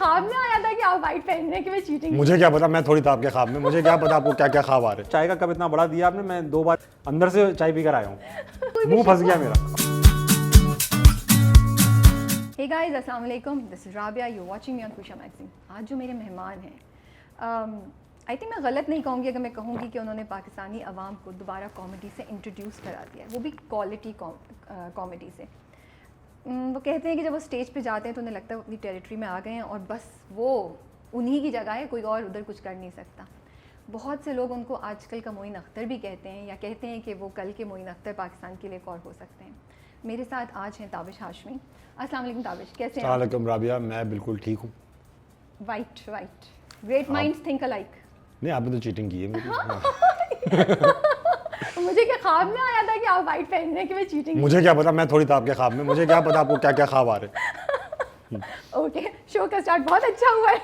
ख्वाब में आया था कि आप वाइट पहन रहे हैं कि मैं चीटिंग? मुझे क्या पता, मैं थोड़ी था आपके ख्वाब में, मुझे क्या पता आपको क्या क्या ख्वाब आ रहे। चाय का कप इतना बड़ा दिया आपने, मैं 2 बार अंदर से चाय पीकर आया हूँ, मुंह फंस गया मेरा। हे गाइस, अस्सलाम वालेकुम, this is Rabia, you watching me on Khusha magazine. आज जो मेरे मेहमान हैं, आई थिंक मैं गलत नहीं कहूँगी अगर मैं कहूँगी कि उन्होंने पाकिस्तानी अवाम को दोबारा कॉमेडी से इंट्रोड्यूस करा दिया है, वो भी क्वालिटी कॉमेडी से। वो कहते हैं कि जब वो स्टेज पे जाते हैं तो उन्हें लगता है वो अपनी टेरिटरी में आ गए हैं और बस वो उन्हीं की जगह है, कोई और उधर कुछ कर नहीं सकता। बहुत से लोग उनको आजकल का मोइन अख्तर भी कहते हैं या कहते हैं कि वो कल के मोइन अख्तर पाकिस्तान के लिए एक और हो सकते हैं। मेरे साथ आज हैं ताबिश हाशमी। अस्सलाम वालेकुम ताबिश, कैसे हैं? वालेकुम राबिया, मैं बिल्कुल ठीक हूँ। White great minds think alike. नहीं, आपने तो चीटिंग की है मेरी। मुझे क्या ख्वाब में आया था कि आप वाइट पहन रहे हैं कि मैं चीटिंग? मुझे क्या पता, मैं थोड़ी था आपके ख्वाब में, मुझे क्या पता आपको क्या क्या ख्वाब आ रहे। ओके, शो का स्टार्ट बहुत अच्छा हुआ है।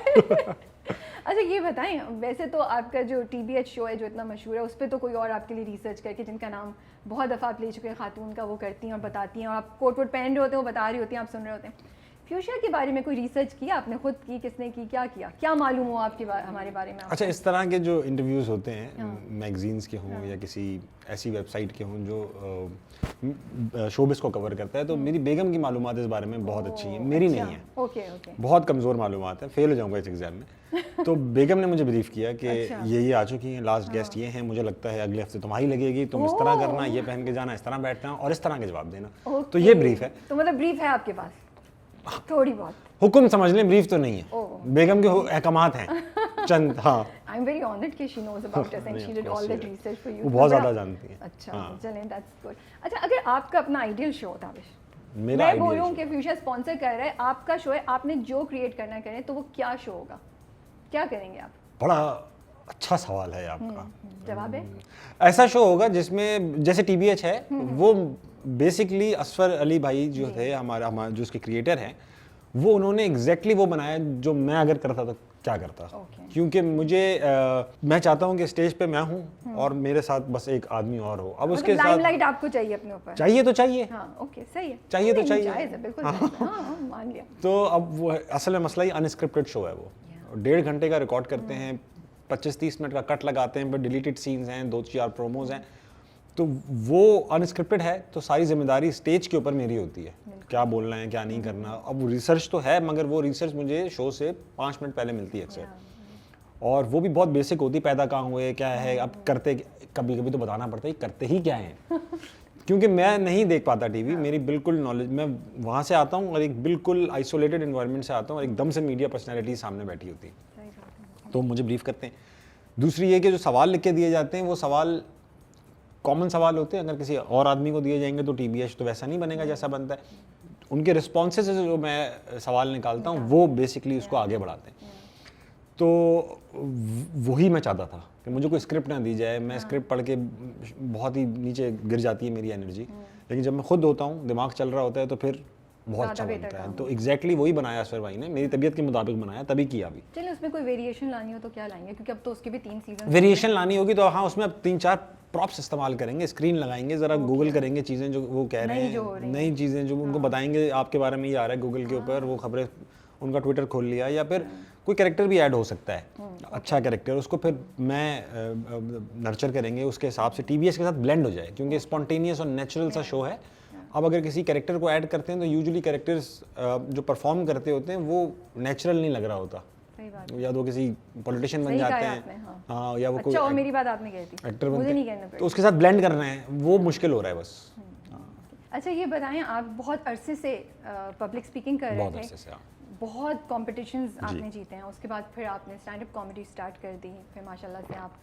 अच्छा ये बताएं, वैसे तो आपका जो TBH शो है जो इतना मशहूर है, उस पर तो कोई और आपके लिए रिसर्च करके, जिनका नाम बहुत दफ़ा आप ले चुके हैं, खातून का, वो करती हैं और बताती हैं और आप कोट वोट पहन रहे होते हैं, वो बता रही होती हैं, आप सुन रहे होते हैं। फ्यूचर के बारे में कोई रिसर्च किया आपने? खुद की, किसने की, क्या मालूम हो आपके हमारे बारे में? अच्छा, इस तरह के जो इंटरव्यूज़ होते हैं मैगजीन्स के हों या किसी ऐसी वेबसाइट के हों जो शोबिस को कवर करता है, तो मेरी बेगम की मालूमात इस बारे में बहुत अच्छी है, मेरी नहीं है। ओके, बहुत कमज़ोर मालूमात है, फेल हो जाऊंगा इस एग्ज़ाम में। तो बेगम ने मुझे ब्रीफ किया कि ये आ चुकी हैं, लास्ट गेस्ट ये हैं, मुझे लगता है अगले हफ्ते तुम्हारी लगेगी, तुम इस तरह करना, ये पहन के जाना, इस तरह बैठना और इस तरह के जवाब देना। तो ये ब्रीफ है। तो मतलब ब्रीफ है आपके पास थोड़ी बहुत? हुक्म समझ लें, ब्रीफ तो नहीं है। बेगम के अहकामात हैं चंद। हाँ, आई एम वेरी ऑनर्ड कि she knows about us and she did all that research for you. वो बहुत ज़्यादा जानती है। अच्छा, चलें, दैट्स गुड। अच्छा, अगर आपका अपना आइडियल शो होता है, मेरा मैं बोलूं कि फ्यूचर स्पॉन्सर कर रहा है, आपका शो है, आपने जो क्रिएट करना करें, तो वो क्या शो होगा? क्या करेंगे आप? बड़ा अच्छा सवाल है आपका। जवाब है, ऐसा शो होगा जिसमें जैसे TBH है, वो बेसिकली असफर अली भाई जो थे हमारा जो उसके क्रिएटर हैं, वो उन्होंने एग्जैक्टली वो बनाया जो मैं अगर करता तो क्या करता। क्योंकि मुझे मैं चाहता हूँ कि स्टेज पे मैं हूँ और मेरे साथ बस एक आदमी और हो। अब उसके साथ लाइमलाइट आपको चाहिए अपने ऊपर? चाहिए तो चाहिए। हाँ, ओके, सही है, चाहिए तो चाहिए, जायज़ है, बिल्कुल हाँ, मान लिया। तो अब वो असल में मसला ही अनस्क्रिप्टेड शो है। वो 1.5 घंटे का रिकॉर्ड करते हैं, 25-30 मिनट का कट लगाते हैं, फिर डिलीटेड सीन्स हैं, 2-4 प्रोमोज हैं। तो वो अनस्क्रिप्टेड है, तो सारी जिम्मेदारी स्टेज के ऊपर मेरी होती है, क्या बोलना है, क्या नहीं करना। अब रिसर्च तो है, मगर वो रिसर्च मुझे शो से 5 मिनट पहले मिलती है अक्सर, और वो भी बहुत बेसिक होती, पैदा कहाँ हुए, क्या है, अब करते, कभी कभी तो बताना पड़ता है करते ही क्या है। क्योंकि मैं नहीं देख पाता टीवी, मेरी बिल्कुल नॉलेज, मैं वहाँ से आता हूँ और एक बिल्कुल आइसोलेटेड इन्वायरमेंट से आता हूँ और एकदम से मीडिया पर्सनैलिटी सामने बैठी होती है, तो मुझे ब्रीफ करते हैं। दूसरी ये कि जो सवाल लिख के दिए जाते हैं, वो सवाल कॉमन सवाल होते हैं, अगर किसी और आदमी को दिए जाएंगे तो TBH तो वैसा नहीं बनेगा जैसा बनता है। उनके रिस्पॉन्सेज से जो मैं सवाल निकालता हूँ, वो बेसिकली उसको आगे बढ़ाते हैं। तो वही मैं चाहता था कि मुझे कोई स्क्रिप्ट ना दी जाए, मैं स्क्रिप्ट पढ़ के बहुत ही नीचे गिर जाती है मेरी एनर्जी, लेकिन जब मैं खुद होता हूँ, दिमाग चल रहा होता है, तो फिर बहुत अच्छा बनता है। तो एग्जैक्टली वही बनाया असफर भाई ने, मेरी तबीयत के मुताबिक बनाया, तभी किया। अभी चलिए, उसमें कोई वेरिएशन लानी हो तो क्या लाएंगे? क्योंकि अब तो उसके भी 3 सीजन वेरिएशन लानी होगी, तो हाँ, उसमें अब 3-4 प्रॉप्स इस्तेमाल करेंगे, स्क्रीन लगाएंगे, ज़रा गूगल करेंगे चीज़ें जो वो कह रहे हैं, नई चीज़ें जो उनको बताएंगे, आपके बारे में ये आ रहा है गूगल के ऊपर, वो खबरें, उनका ट्विटर खोल लिया, या फिर कोई कैरेक्टर भी ऐड हो सकता है, अच्छा कैरेक्टर, उसको फिर मैं नर्चर करेंगे, उसके हिसाब से TBH के साथ ब्लेंड हो जाए, क्योंकि स्पॉन्टेनियस और नेचुरल सा शो है। अब अगर किसी कैरेक्टर को ऐड करते हैं तो यूजुअली कैरेक्टर्स जो परफॉर्म करते होते हैं वो नेचुरल नहीं लग रहा होता, या तो किसी पॉलिटिशियन बन जाते हैं, हाँ, या वो कोई, और मेरी बात आपने कही थी, एक्टर मुझे नहीं कहना पड़ता, तो उसके साथ ब्लेंड करना है, वो मुश्किल हो रहा है बस। अच्छा, ये बताएं, आप बहुत अरसे से पब्लिक स्पीकिंग कर रहे थे, बहुत कॉम्पिटिशंस आपने जीते हैं, उसके बाद फिर आपने स्टैंड अप कॉमेडी स्टार्ट कर दी, फिर माशाल्लाह से आप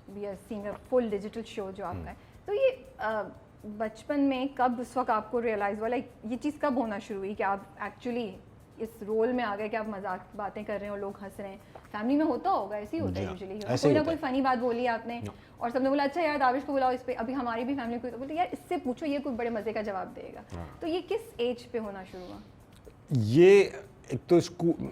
we are seeing a full digital show जो आपका है। तो ये बचपन में कब, उस वक्त आपको रियलाइज़ हुआ, लाइक ये चीज़ कब होना शुरू हुई कि आप एक्चुअली इस रोल में आ गए कि आप मजाक बातें कर रहे हैं और लोग हंस रहे हैं? फैमिली में होता होगा, ऐसे ही होता है यूजुअली, कोई ना कोई फनी बात बोली आपने और सबने बोला अच्छा यार दाविश को बुलाओ इस पे। अभी हमारी भी फैमिली को बोलते यार इससे पूछो, ये कोई बड़े मज़े का जवाब देगा। तो ये किस एज पे होना शुरू हुआ? ये एक तो स्कूल,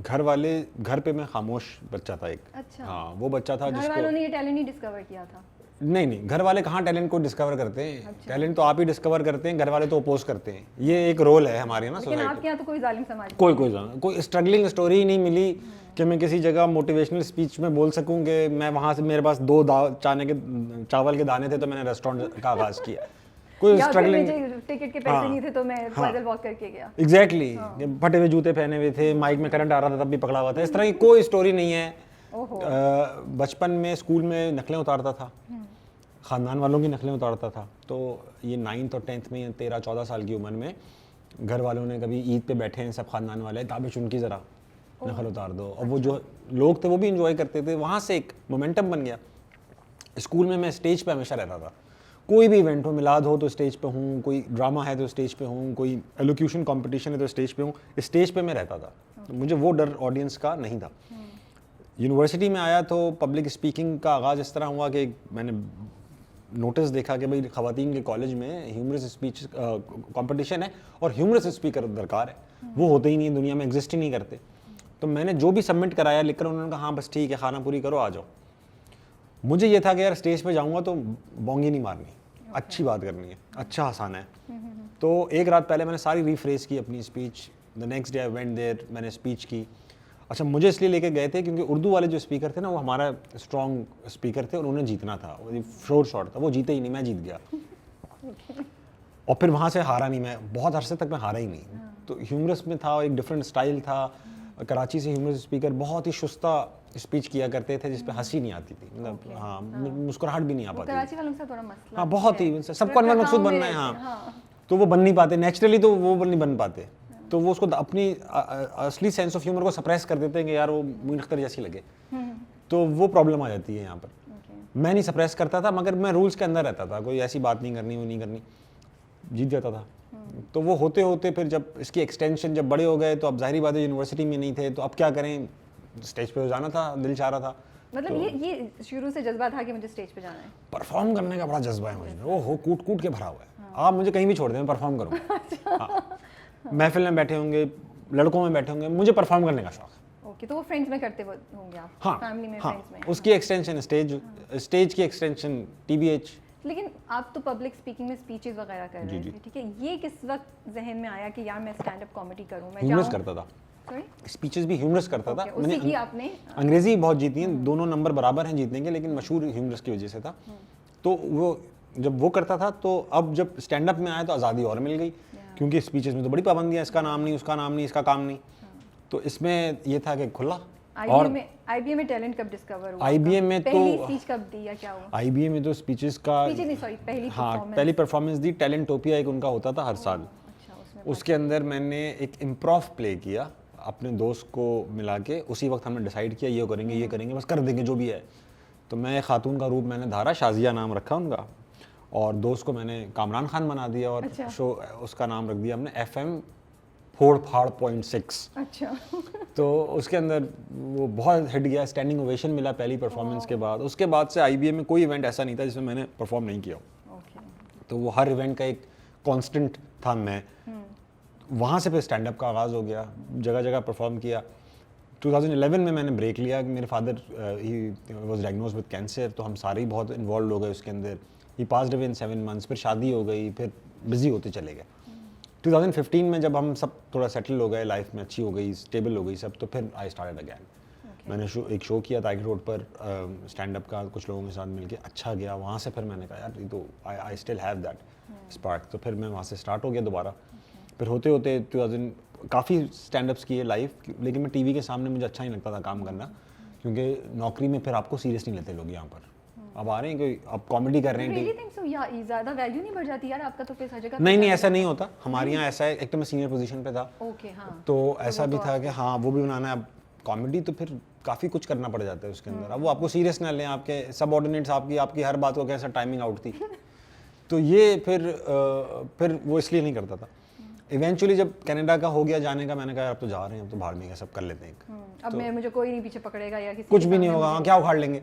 घर पे मैं खामोश बच्चा था एक। अच्छा, हाँ, वो बच्चा था घर वालों ने ये टैलेंट नहीं डिस्कवर किया था? नहीं, घर वाले कहाँ टैलेंट को डिस्कवर करते हैं, टैलेंट तो आप ही डिस्कवर करते हैं, घर वाले तो अपोज करते हैं। ये एक रोल है हमारे ना लेकिन आपके यहाँ तो कोई जालिम समाज कोई स्ट्रगलिंग स्टोरी ही नहीं मिली कि मैं किसी जगह मोटिवेशनल स्पीच में बोल सकूं कि मैं वहाँ से मेरे पास 2 चावल के दाने थे तो मैंने रेस्टोरेंट का आगाज़ किया। कोई स्ट्रगलिंग, टिकट के पैसे नहीं थे तो मैं पैदल वॉक करके गया। एग्जैक्टली, फटे हुए जूते पहने हुए थे, माइक में करंट आ रहा था तब भी पकड़ा हुआ था, इस तरह की कोई स्टोरी नहीं है। बचपन में स्कूल में नकलें उतारता था, ख़ानदान वालों की नकलें उतारता था। तो ये 9th और 10th में 13-14 साल की उम्र में घर वालों ने कभी ईद पे बैठे हैं सब ख़ानदान वाले, ताबिश उनकी ज़रा नकल उतार दो, और वो जो लोग थे वो भी इंजॉय करते थे। वहाँ से एक मोमेंटम बन गया। स्कूल में मैं स्टेज पे हमेशा रहता था, कोई भी इवेंट हो, मिलाद हो तो स्टेज पे हूँ, कोई ड्रामा है तो स्टेज पे हूँ, कोई एलोक्यूशन कंपटीशन है तो स्टेज पे हूँ, स्टेज पे मैं रहता था। तो मुझे वो डर ऑडियंस का नहीं था। यूनिवर्सिटी में आया तो पब्लिक स्पीकिंग का आगाज़ इस तरह हुआ कि मैंने नोटिस देखा कि भाई ख़वातीन के कॉलेज में ह्यूमरस स्पीच कंपटीशन है और ह्यूमरस स्पीकर दरकार है, वो होते ही नहीं, दुनिया में एग्जिस्ट ही नहीं करते। तो मैंने जो भी सबमिट कराया लिख कर, उन्होंने कहा हाँ बस ठीक है, खाना पूरी करो, आ जाओ। मुझे ये था कि यार स्टेज पे जाऊंगा तो बोंगी नहीं मारनी, अच्छी बात करनी है, अच्छा हंसाना है। तो एक रात पहले मैंने सारी रीफ्रेज की अपनी speech. The next day I went there, मैंने स्पीच की। अच्छा, मुझे इसलिए लेके गए थे क्योंकि उर्दू वाले जो स्पीकर थे ना, वो हमारा स्ट्रॉन्ग स्पीकर थे और उन्हें जीतना था, श्योर शॉट था, वो जीते ही नहीं, मैं जीत गया। और फिर वहाँ से हारा नहीं, मैं बहुत अरसे तक मैं हारा ही नहीं। तो ह्यूमरस में था, एक डिफरेंट स्टाइल था। कराची से ह्यूमरस स्पीकर बहुत ही शुस्ता स्पीच किया करते थे जिसपे हंसी नहीं आती थी, मतलब हाँ, मुस्कुराहट भी नहीं आ पाती। कराची वालों से थोड़ा मसला, हाँ बहुत ही, सबको अनवर मकसूद बनना है, हाँ, तो वो बन नहीं पाते नेचुरली, तो वो नहीं बन पाते, तो वो उसको अपनी असली सेंस ऑफ ह्यूमर को सप्रेस कर देते हैं कि यार वो मुइन अख्तर जैसी लगे, तो वो प्रॉब्लम आ जाती है यहाँ पर। मैं नहीं सप्रेस करता था, मगर मैं रूल्स के अंदर रहता था, कोई ऐसी बात नहीं करनी, वो नहीं करनी, जीत जाता था। तो वो होते होते फिर जब इसकी एक्सटेंशन जब बड़े हो गए तो अब जाहिर बात है यूनिवर्सिटी में नहीं थे, तो अब क्या करें, स्टेज पे जाना था, दिल चाह रहा था। मतलब तो ये शुरू से जज्बा था कि मुझे स्टेज पे जाना है, परफॉर्म करने का बड़ा जज्बा है मुझे, वो हो कूट कूट के भरा हुआ है। आप मुझे कहीं भी छोड़ दें, मैं परफॉर्म करूँगा। महफिल में बैठे होंगे, लड़कों में बैठे होंगे, मुझे परफॉर्म करने का शौक है। ओके, तो वो फ्रेंड्स में करते होंगे आप? हाँ, फैमिली में, हाँ, फ्रेंड्स में, उसकी एक्सटेंशन स्टेज की एक्सटेंशन TBH। लेकिन आप तो पब्लिक स्पीकिंग में स्पीचेस वगैरह कर रहे थे, ठीक है, ये किस वक्त जहन में आया कि यार मैं स्टैंड अप कॉमेडी करूं? मैं ह्यूमरस करता था, स्पीचेस भी ह्यूमरस करता था। उससे की आपने अंग्रेजी बहुत जीती हैं, दोनों नंबर बराबर हैं जीतने के, लेकिन मशहूर ह्यूमरस की वजह से था। तो वो जब वो करता था, तो अब जब स्टैंड अप में आया तो आज़ादी और मिल गई, क्योंकि स्पीचेस में तो बड़ी पाबंदियाँ, इसका नाम नहीं, उसका नाम नहीं, इसका काम नहीं। तो इसमें ये था कि खुला। और IBA में टैलेंट कब डिस्कवर हुआ? IBA में तो पहली स्पीच कब दी या क्या हुआ? IBA में तो स्पीचेस का पहली परफॉर्मेंस दी। टैलेंटोपिया एक उनका होता था हर साल। अच्छा, उसके अंदर मैंने एक इम्प्रोव प्ले किया अपने दोस्त को मिला के। उसी वक्त हमने डिसाइड किया ये करेंगे, ये करेंगे, बस कर देंगे जो भी है। तो मैं खातून का रूप मैंने धारा, शाजिया नाम रखा उनका, और दोस्त को मैंने कामरान खान बना दिया, और शो उसका नाम रख दिया हमने FM 4.6। अच्छा। तो उसके अंदर वो बहुत हिट गया, स्टैंडिंग ओवेशन मिला पहली परफॉर्मेंस के बाद। उसके बाद से IBA में कोई इवेंट ऐसा नहीं था जिसमें मैंने परफॉर्म नहीं किया। तो वो हर इवेंट का एक कांस्टेंट था मैं। वहाँ से फिर स्टैंड अप का आगाज़ हो गया, जगह जगह परफॉर्म किया। 2011 में मैंने ब्रेक लिया। मेरे father he was diagnosed with cancer, तो हम सारे ही बहुत इन्वॉल्व हो गए उसके अंदर। ही पास्ड अवे इन 7 months। फिर शादी हो गई, फिर बिजी होते चले गए। 2015 में जब हम सब थोड़ा सेटल हो गए, लाइफ में अच्छी हो गई, स्टेबल हो गई सब, तो फिर आई स्टार्टेड अगैन। मैंने एक शो किया ताइगर रोड पर स्टैंड अप का, कुछ लोगों के साथ मिलके अच्छा गया। वहाँ से फिर मैंने कहा यार ये तो I still have that spark. तो फिर मैं वहाँ से स्टार्ट हो गया दोबारा। फिर होते होते 2000 काफ़ी स्टैंड अप्स किए लाइव, लेकिन मैं TV के सामने मुझे अच्छा नहीं लगता था काम करना, क्योंकि नौकरी में फिर आपको सीरियस नहीं लेते लोग यहाँ पर। अब आ रहे हैं कोई, आप कॉमेडी कर रहे हैं, ज़्यादा वैल्यू नहीं बढ़ जाती यार आपका तो फिर हर जगह? नहीं, ऐसा नहीं होता हमारे यहाँ। ऐसा है, एक तो मैं सीनियर पोजीशन पे था, तो ऐसा भी था कि हाँ वो भी बनाना है। अब कॉमेडी तो फिर काफ़ी कुछ करना पड़ जाता है उसके अंदर। अब वो आपको सीरियस ना लें, आपके सबऑर्डिनेट्स आपकी हर बात को कैसा टाइमिंग आउट थी। तो ये फिर वो इसलिए नहीं करता था। इवेंचुअली जब कनाडा का हो गया जाने का, मैंने कहा अब तो जा रहे हैं, अब तो भाड़ में सब कर लेते हैं। अब मैं मुझे कोई नहीं पीछे पकड़ेगा या किसी कुछ भी नहीं होगा, क्या उखाड़ लेंगे।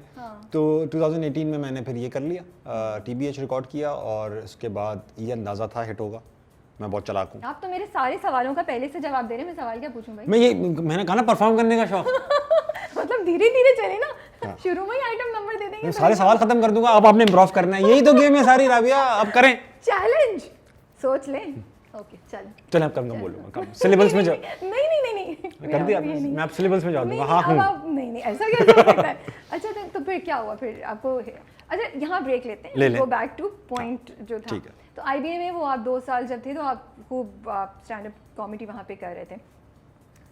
तो 2018 में मैंने फिर ये कर लिया, TBH रिकॉर्ड किया, और उसके बाद ये अंदाज़ा था हिट होगा। मैं बहुत चालाक हूँ। आप तो मेरे सारे सवालों का पहले से जवाब दे रहे हैं, मैं सवाल क्या पूछूं भाई? मैंने कहा ना परफॉर्म करने का शौक। मतलब धीरे धीरे चले ना। शुरू में ही आइटम नंबर दे देंगे। सारे सवाल खत्म कर दूंगा, अब आपने इम्प्रूव करना है, यही तो गेम है सारी राबिया, अब करें। चैलेंज सोच लें। ओके चल अब कम बोलूंगा, कम सिलेबस में जाओ। नहीं कर दिया मैं अब सिलेबस में जा दूंगा। हाँ नहीं ऐसा कैसे हो सकता है। अच्छा तो फिर क्या हुआ फिर आपको? अच्छा यहाँ ब्रेक लेते हैं, गो बैक टू पॉइंट जो था। तो IBA में वो आप 2 साल जब थे तो आप खूब स्टैंड अप कॉमेडी वहाँ पे कर रहे थे,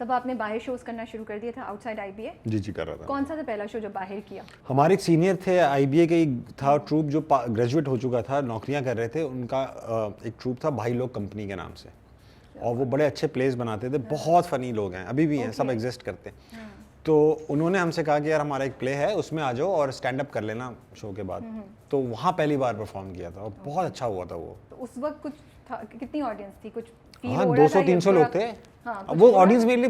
तब आपने बाहर शोज करना शुरू कर दिया था आउटसाइड IBA? जी कर रहा था। कौन सा था पहला शो जो बाहर किया? हमारे एक सीनियर थे IBA के था ट्रूप जो ग्रेजुएट हो चुका था, नौकरियां कर रहे थे, उनका एक ट्रूप था भाई लोग कंपनी के नाम से, और वो बड़े अच्छे प्लेस बनाते थे, बहुत फनी लोग हैं, अभी भी हैं, सब एग्जिस्ट करते हैं। तो उन्होंने हमसे कहा कि यार हमारा एक प्ले है, उसमें आ जाओ और स्टैंड अप कर लेना शो के बाद। तो वहाँ पहली बार परफॉर्म किया था और बहुत अच्छा हुआ था वो। तो उस वक्त कुछ था, कितनी ऑडियंस थी? कुछ हाँ 200-300 लोग थे। हाँ, वो ऑडियंस मेरे लिए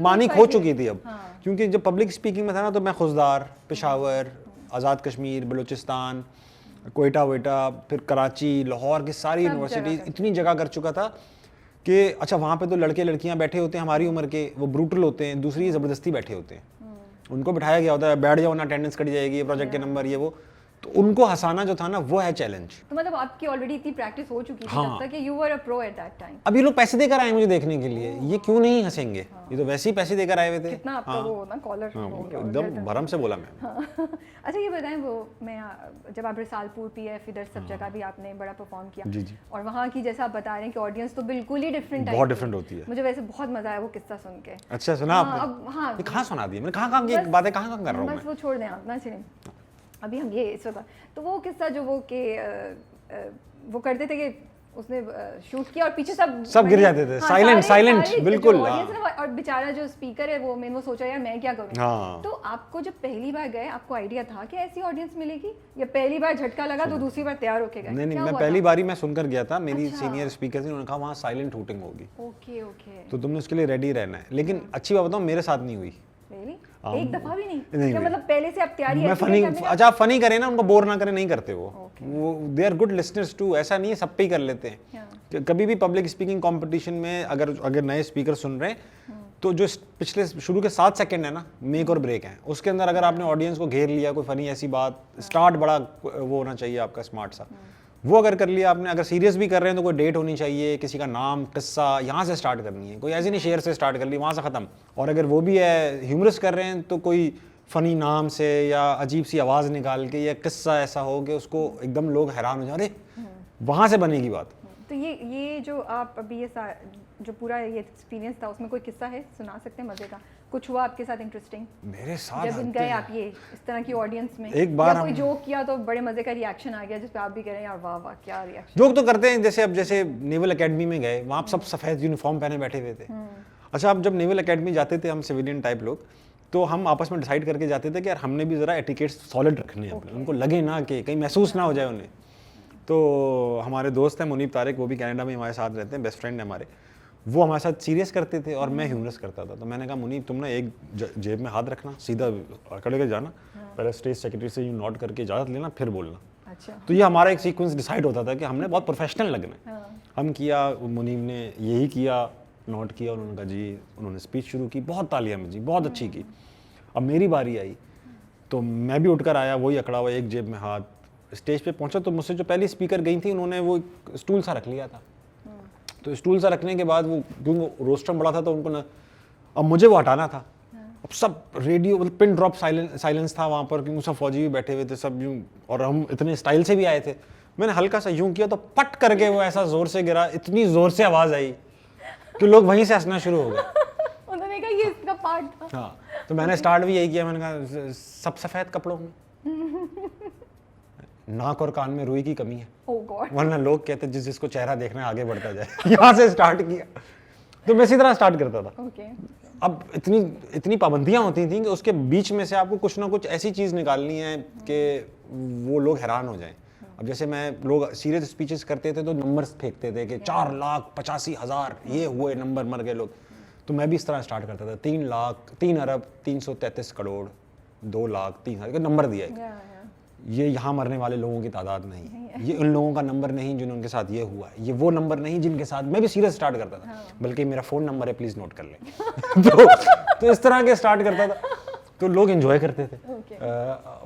मानी खो चुकी थी अब। क्योंकि जब पब्लिक स्पीकिंग में था ना, तो मैं खुशदार, पेशावर, आज़ाद कश्मीर, बलूचिस्तान, कोयटा वेटा, फिर कराची, लाहौर की सारी यूनिवर्सिटीज, इतनी जगह कर चुका था कि अच्छा वहाँ पे तो लड़के लड़कियाँ बैठे होते हैं हमारी उम्र के, वो ब्रूटल होते हैं, दूसरी ज़बरदस्ती बैठे होते हैं, उनको बिठाया गया होता है, बैठ जाओ ना, अटेंडेंस कट जाएगी, प्रोजेक्ट के नंबर ये वो, तो उनको हंसाना जो था ना वो है चैलेंज। तो मतलब आपकी ऑलरेडी इतनी प्रैक्टिस हो चुकी थी तब तक कि you were a pro at that time. अब ये लोग पैसे देकर आए मुझे देखने के लिए, ये क्यों नहीं हंसेंगे, ये तो वैसे ही पैसे देकर आए हुए थे। कितना आपका वो ना कॉलर एकदम भरम से बोला मैं। अच्छा ये बताएं, वो मैं जब आप रसालपुर PF इधर सब जगह भी आपने बड़ा परफॉर्म किया, जी जी, और वहाँ की जैसा आप बता रहे हैं कि ऑडियंस तो बिल्कुल ही डिफरेंट है, बहुत डिफरेंट होती है। मुझे वैसे बहुत मजा आया वो किस्सा सुन के। अच्छा सुना आपने? हाँ, कहाँ सुना दिया मैंने, कहाँ की बातें कहाँ कर रहा हूँ मैं, बस वो छोड़ दें आप ना, चलिए अभी हम ये इस वक्त। तो वो किस्सा जो वो के वो करते थे कि उसने शूट किया और पीछे सब गिर जाते थे, साइलेंट बिल्कुल, और बेचारा जो स्पीकर है वो मैंने सोचा यार मैं क्या करूँ। तो आपको जब पहली बार गए आपको आइडिया था कि ऐसी ऑडियंस मिलेगी, या पहली बार झटका लगा तो दूसरी बार तैयार होके गए? नहीं, मैं पहली बार ही मैं सुनकर गया था, मेरी सीनियर स्पीकर थी, उन्होंने कहा वहाँ साइलेंट हूटिंग होगी, ओके तो तुमने उसके लिए रेडी रहना है। लेकिन अच्छी बात बताऊँ, मेरे साथ नहीं हुई एक दफा भी नहीं। क्या मतलब पहले से आप तैयारी मैं फनी, अच्छा आप फनी करें ना, उनको बोर ना करें, नहीं करते वो they are good listeners too, ऐसा नहीं है सब पे ही कर लेते हैं। कभी भी पब्लिक स्पीकिंग कंपटीशन में अगर नए स्पीकर सुन रहे हैं तो जो पिछले शुरू के 7 सेकंड है ना, मेक और ब्रेक है, उसके अंदर अगर आपने ऑडियंस को घेर लिया, कोई फनी ऐसी बात, स्टार्ट बड़ा वो होना चाहिए आपका स्मार्ट सा, वो अगर कर लिया आपने। अगर सीरियस भी कर रहे हैं तो कोई डेट होनी चाहिए, किसी का नाम, किस्सा, यहाँ से स्टार्ट करनी है, कोई ऐसे नहीं शेयर से स्टार्ट कर ली वहाँ से ख़त्म। और अगर वो भी है ह्यूमरस कर रहे हैं तो कोई फ़नी नाम से या अजीब सी आवाज़ निकाल के, या किस्सा ऐसा हो कि उसको एकदम लोग हैरान हो जाए, अरे वहाँ से बनेगी बात। तो ये जो आप अभी ये जो पूरा ये एक्सपीरियंस था उसमें कोई किस्सा है सुना सकते हैं मज़े का? कुछ हुआ आपके साथ इंटरेस्टिंग मेरे साथ जब गए आप ये इस तरह की ऑडियंस में? एक बार कोई जोक किया तो बड़े मजे का रिएक्शन आ गया जिस पे आप भी कह रहे हैं यार वाह वाह क्या रिएक्शन? जोक तो करते हैं, जैसे नेवल एकेडमी में गए, वहाँ सब सफ़ेद यूनिफॉर्म पहने बैठे हुए थे। अच्छा, अब जब नेवल एकेडमी जाते थे हम सिविलियन टाइप लोग, तो हम आपस में डिसाइड करके जाते थे कि यार हमने भी ज़रा एटिकेट्स सॉलिड रखने हैं अपने, उनको लगे ना कि कहीं महसूस ना हो जाए उन्हें। तो हमारे दोस्त हैं मुनीब तारिक, वो भी कनाडा में हमारे साथ रहते हैं, बेस्ट फ्रेंड है हमारे, वो हमारे साथ सीरियस करते थे और मैं ह्यूमरस करता था। तो मैंने कहा मुनीब तुम ना एक जेब में हाथ रखना, सीधा अकड़ के जाना, पहले स्टेज सेक्रेटरी से यूँ नोट करके इजाज़त लेना, फिर बोलना। अच्छा। तो ये हमारा एक सीक्वेंस डिसाइड होता था कि हमने बहुत प्रोफेशनल लगना है। हम किया, मुनीब ने यही किया, नोट किया, उन्होंने कहा जी, उन्होंने स्पीच शुरू की, बहुत तालियां में जी, बहुत अच्छी की। अब मेरी बारी आई तो मैं भी उठकर आया, वही अकड़ा हुआ, एक जेब में हाथ, स्टेज पे पहुंचा तो मुझसे जो पहली स्पीकर गई थी उन्होंने वो स्टूल सा रख लिया था। तो स्टूल सा रखने के बाद वो क्योंकि रोस्टर बड़ा था तो उनको ना, अब मुझे वो हटाना था। अब सब रेडियो मतलब पिन ड्रॉप साइलेंस था वहाँ पर, क्योंकि सब फौजी भी बैठे हुए थे सब यूँ, और हम इतने स्टाइल से भी आए थे। मैंने हल्का सा यूँ किया तो पट करके वो ऐसा जोर से गिरा, इतनी जोर से आवाज़ आई कि लोग वहीं से हंसना शुरू हो गए। उन्होंने कहा ये इसका पार्ट था। हाँ, तो मैंने स्टार्ट भी यही किया, मैंने कहा सब सफ़ेद कपड़ों में, नाक और कान में रुई की कमी है, वरना लोग कहते जिसको चेहरा देखना है आगे बढ़ता जाए। यहाँ से स्टार्ट किया, तो मैं इसी तरह स्टार्ट करता था। अब इतनी पाबंदियां होती थी कि उसके बीच में से आपको कुछ ना कुछ ऐसी चीज़ निकालनी है कि वो लोग हैरान हो जाएं। अब जैसे लोग सीरियस स्पीचेस करते थे तो नंबर्स फेंकते थे कि 4,85,000 ये हुए नंबर, मर गए लोग। तो मैं भी इस तरह स्टार्ट करता था, 3,03,333 करोड़ 2,03,000 नंबर दिया। ये यहाँ मरने वाले लोगों की तादाद नहीं है, ये उन लोगों का नंबर नहीं जिन्होंने उनके साथ ये हुआ है, ये वो नंबर नहीं जिनके साथ, मैं भी सीरियस स्टार्ट करता था। बल्कि मेरा फ़ोन नंबर है, प्लीज़ नोट कर लें। तो इस तरह के स्टार्ट करता था। तो लोग एंजॉय करते थे। Okay.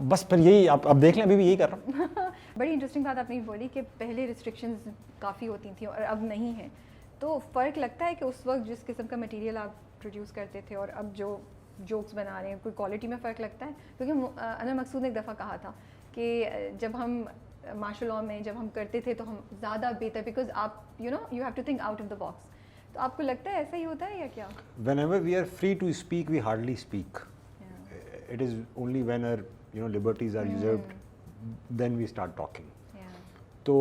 बस फिर यही अब देख लें, अभी भी यही कर रहा हूँ। बड़ी इंटरेस्टिंग बात आपने बोली कि पहले रिस्ट्रिक्शंस काफ़ी होती थी और अब नहीं है, तो फ़र्क लगता है कि उस वक्त जिस किस्म का मटेरियल आप प्रोड्यूस करते थे और अब जो जोक्स बना रहे हैं, कोई क्वालिटी में फ़र्क लगता है? क्योंकि अनवर मकसूद ने एक दफ़ा कहा था कि जब हम मार्शल लॉ में जब हम करते थे तो हम ज़्यादा बेहतर, बिकॉज आप you have to think out of the box. तो आपको लगता है ऐसा ही होता है या क्या? Whenever we are free to speak, we hardly speak. It is only when our liberties are usurped, then we start talking. तो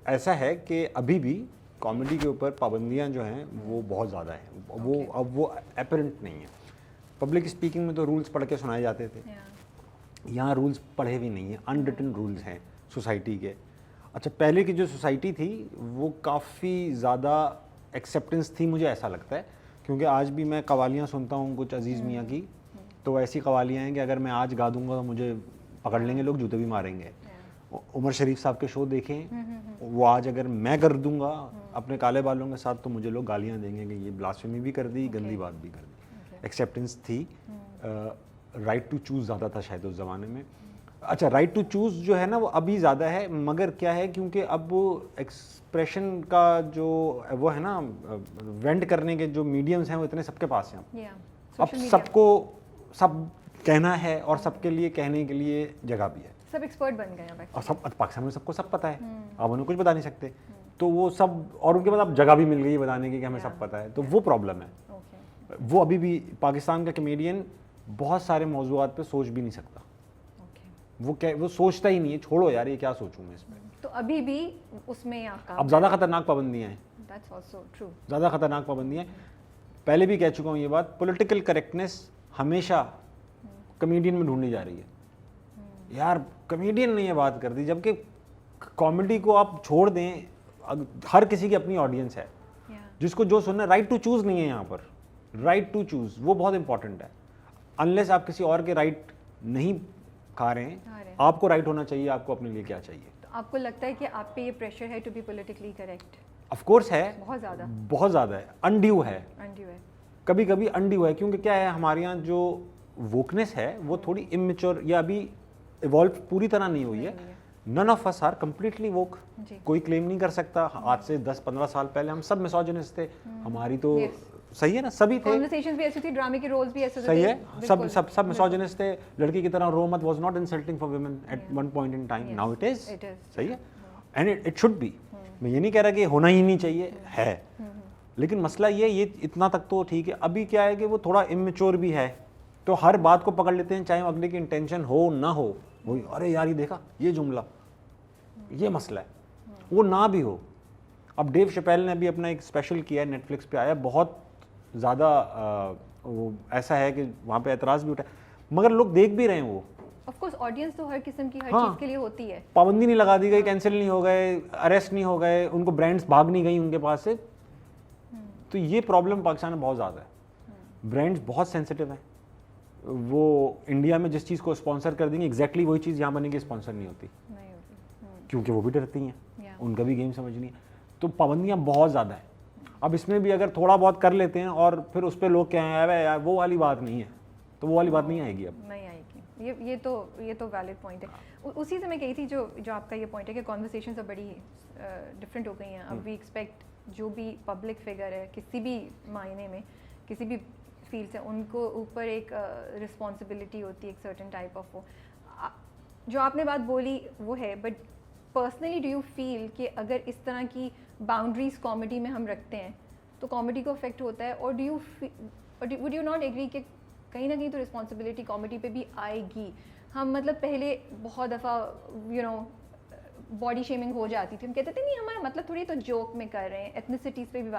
ऐसा है कि अभी भी कॉमेडी के ऊपर पाबंदियां जो हैं वो बहुत ज़्यादा हैं, वो अब वो अपरेंट नहीं है। पब्लिक स्पीकिंग में तो रूल्स पढ़ के सुनाए जाते थे, यहाँ रूल्स पढ़े भी नहीं हैं, अनरिटन रूल्स हैं सोसाइटी के। अच्छा, पहले की जो सोसाइटी थी वो काफ़ी ज़्यादा एक्सेप्टेंस थी, मुझे ऐसा लगता है, क्योंकि आज भी मैं कवालियाँ सुनता हूँ कुछ अजीज़ मियाँ की, तो ऐसी कवालियाँ हैं कि अगर मैं आज गा दूँगा तो मुझे पकड़ लेंगे लोग, जूते भी मारेंगे। उमर शरीफ साहब के शो देखें, वो आज अगर मैं कर दूँगा अपने काले बालों के साथ तो मुझे लोग गालियाँ देंगे कि ये ब्लास्फेमी भी कर दी, गंदी बात भी कर दी। एक्सेप्टेंस थी, राइट टू चूज़ ज़्यादा था शायद उस ज़माने में। अच्छा, राइट टू चूज़ जो है ना वो अभी ज़्यादा है, मगर क्या है, क्योंकि अब एक्सप्रेशन का जो वो है ना, वेंट करने के जो मीडियम्स हैं वो इतने सबके पास हैं। अब सबको सब कहना है और सबके लिए कहने के लिए जगह भी है, सब एक्सपर्ट बन गए हैं और सब पाकिस्तान में सबको सब पता है, आप उन्हें कुछ बता नहीं सकते, तो वो सब, और उनके बाद अब जगह भी मिल गई बताने की कि हमें सब पता है, तो वो प्रॉब्लम है। वो अभी भी पाकिस्तान का कमेडियन बहुत सारे मौजूआत पे सोच भी नहीं सकता, वो सोचता ही नहीं है, छोड़ो यार ये क्या सोचूं मैं इस पे। तो अभी भी उसमें आपका अब ज़्यादा खतरनाक पाबंदियाँ हैं, That's also true. ज़्यादा खतरनाक पाबंदियाँ। पहले भी कह चुका हूँ ये बात, पॉलिटिकल करेक्टनेस हमेशा कमेडियन में ढूंढी जा रही है। यार कमेडियन ने ये बात कर दी, जबकि कॉमेडी को आप छोड़ दें, हर किसी की अपनी ऑडियंस है, जिसको जो सुनना, राइट टू चूज़ नहीं है यहाँ पर, राइट टू चूज़ वो बहुत इंपॉर्टेंट है। अनलेस आप किसी और के राइट नहीं खा रहे हैं, आपको राइट होना चाहिए, आपको अपने लिए क्या चाहिए। तो आपको लगता है कि आप पे ये प्रेशर है to be politically correct? Of course है, बहुत ज़्यादा है, अनड्यू है, कभी कभी अनड्यू है, क्योंकि क्या है, हमारे यहाँ जो वोकनेस है वो थोड़ी इमेच्योर या अभी इवॉल्व पूरी तरह नहीं हुई है। None of us are completely woke, कोई क्लेम नहीं कर सकता। आज से 10-15 साल पहले हम सब मिसोजिनिस्ट थे, हमारी तो सही है ना, सभी थे, कन्वर्सेशंस भी ऐसी थी, ड्रामे के रोल्स भी ऐसे थे, सही है, सब मिसोजिनिस्ट थे। लड़की की तरह रो मत was not insulting for women at one point in time, now it is, सही है, एंड इट शुड बी। मैं ये नहीं कह रहा कि होना ही नहीं चाहिए, है, लेकिन मसला ये इतना तक तो ठीक है। अभी क्या है कि वो थोड़ा इमेच्योर भी है, तो हर बात को पकड़ लेते हैं, चाहे अगले की इंटेंशन हो ना हो, वो अरे यार ये देखा, ये जुमला, ये मसला है, वो ना भी हो। अब डेव शपेल ने भी अपना एक स्पेशल किया है, नेटफ्लिक्स पे आया, बहुत ज़्यादा वो ऐसा है कि वहाँ पे एतराज़ भी उठा, मगर लोग देख भी रहे हैं वो। ऑफ कोर्स ऑडियंस तो हर किस्म की हर चीज़ के लिए होती है। पाबंदी नहीं लगा दी गई, कैंसिल नहीं हो गए, अरेस्ट नहीं हो गए, उनको ब्रांड्स भाग नहीं गई उनके पास से, तो ये प्रॉब्लम पाकिस्तान में बहुत ज़्यादा है। ब्रांड्स बहुत सेंसिटिव हैं, वो इंडिया में जिस चीज़ को स्पॉन्सर कर देंगे एग्जैक्टली वही चीज़ यहाँ बनेगी स्पॉन्सर नहीं होती, क्योंकि वो भी डरती हैं, उनका भी गेम समझनी है। तो पाबंदियाँ बहुत ज़्यादा हैं। अब इसमें भी अगर थोड़ा बहुत कर लेते हैं और फिर उस पर लोग क्या है, अरे यार वो वाली बात नहीं है, तो वो वाली बात नहीं आएगी, अब नहीं आएगी। ये तो वैलिड पॉइंट है। उसी से मैं कही थी जो आपका ये पॉइंट है कि कॉन्वर्सेशंस अब बड़ी डिफरेंट हो गई हैं। अब वी एक्सपेक्ट जो भी पब्लिक फिगर है किसी भी मायने में, किसी भी फील्ड से, उनको ऊपर एक रिस्पॉन्सिबिलिटी होती है, एक सर्टेन टाइप ऑफ, वो जो आपने बात बोली वो है। But personally do you feel कि अगर इस तरह की बाउंड्रीज कॉमेडी में हम रखते हैं तो कॉमेडी को अफेक्ट होता है, और वुड यू नॉट एग्री कि कहीं ना कहीं तो रिस्पॉन्सिबिलिटी कॉमेडी पे भी आएगी? हम मतलब पहले बहुत दफ़ा बॉडी शेमिंग हो जाती थी, हम कहते थे नहीं हमारा मतलब थोड़ी तो जोक में कर रहे हैं, एथनिसिटीज़ पे भी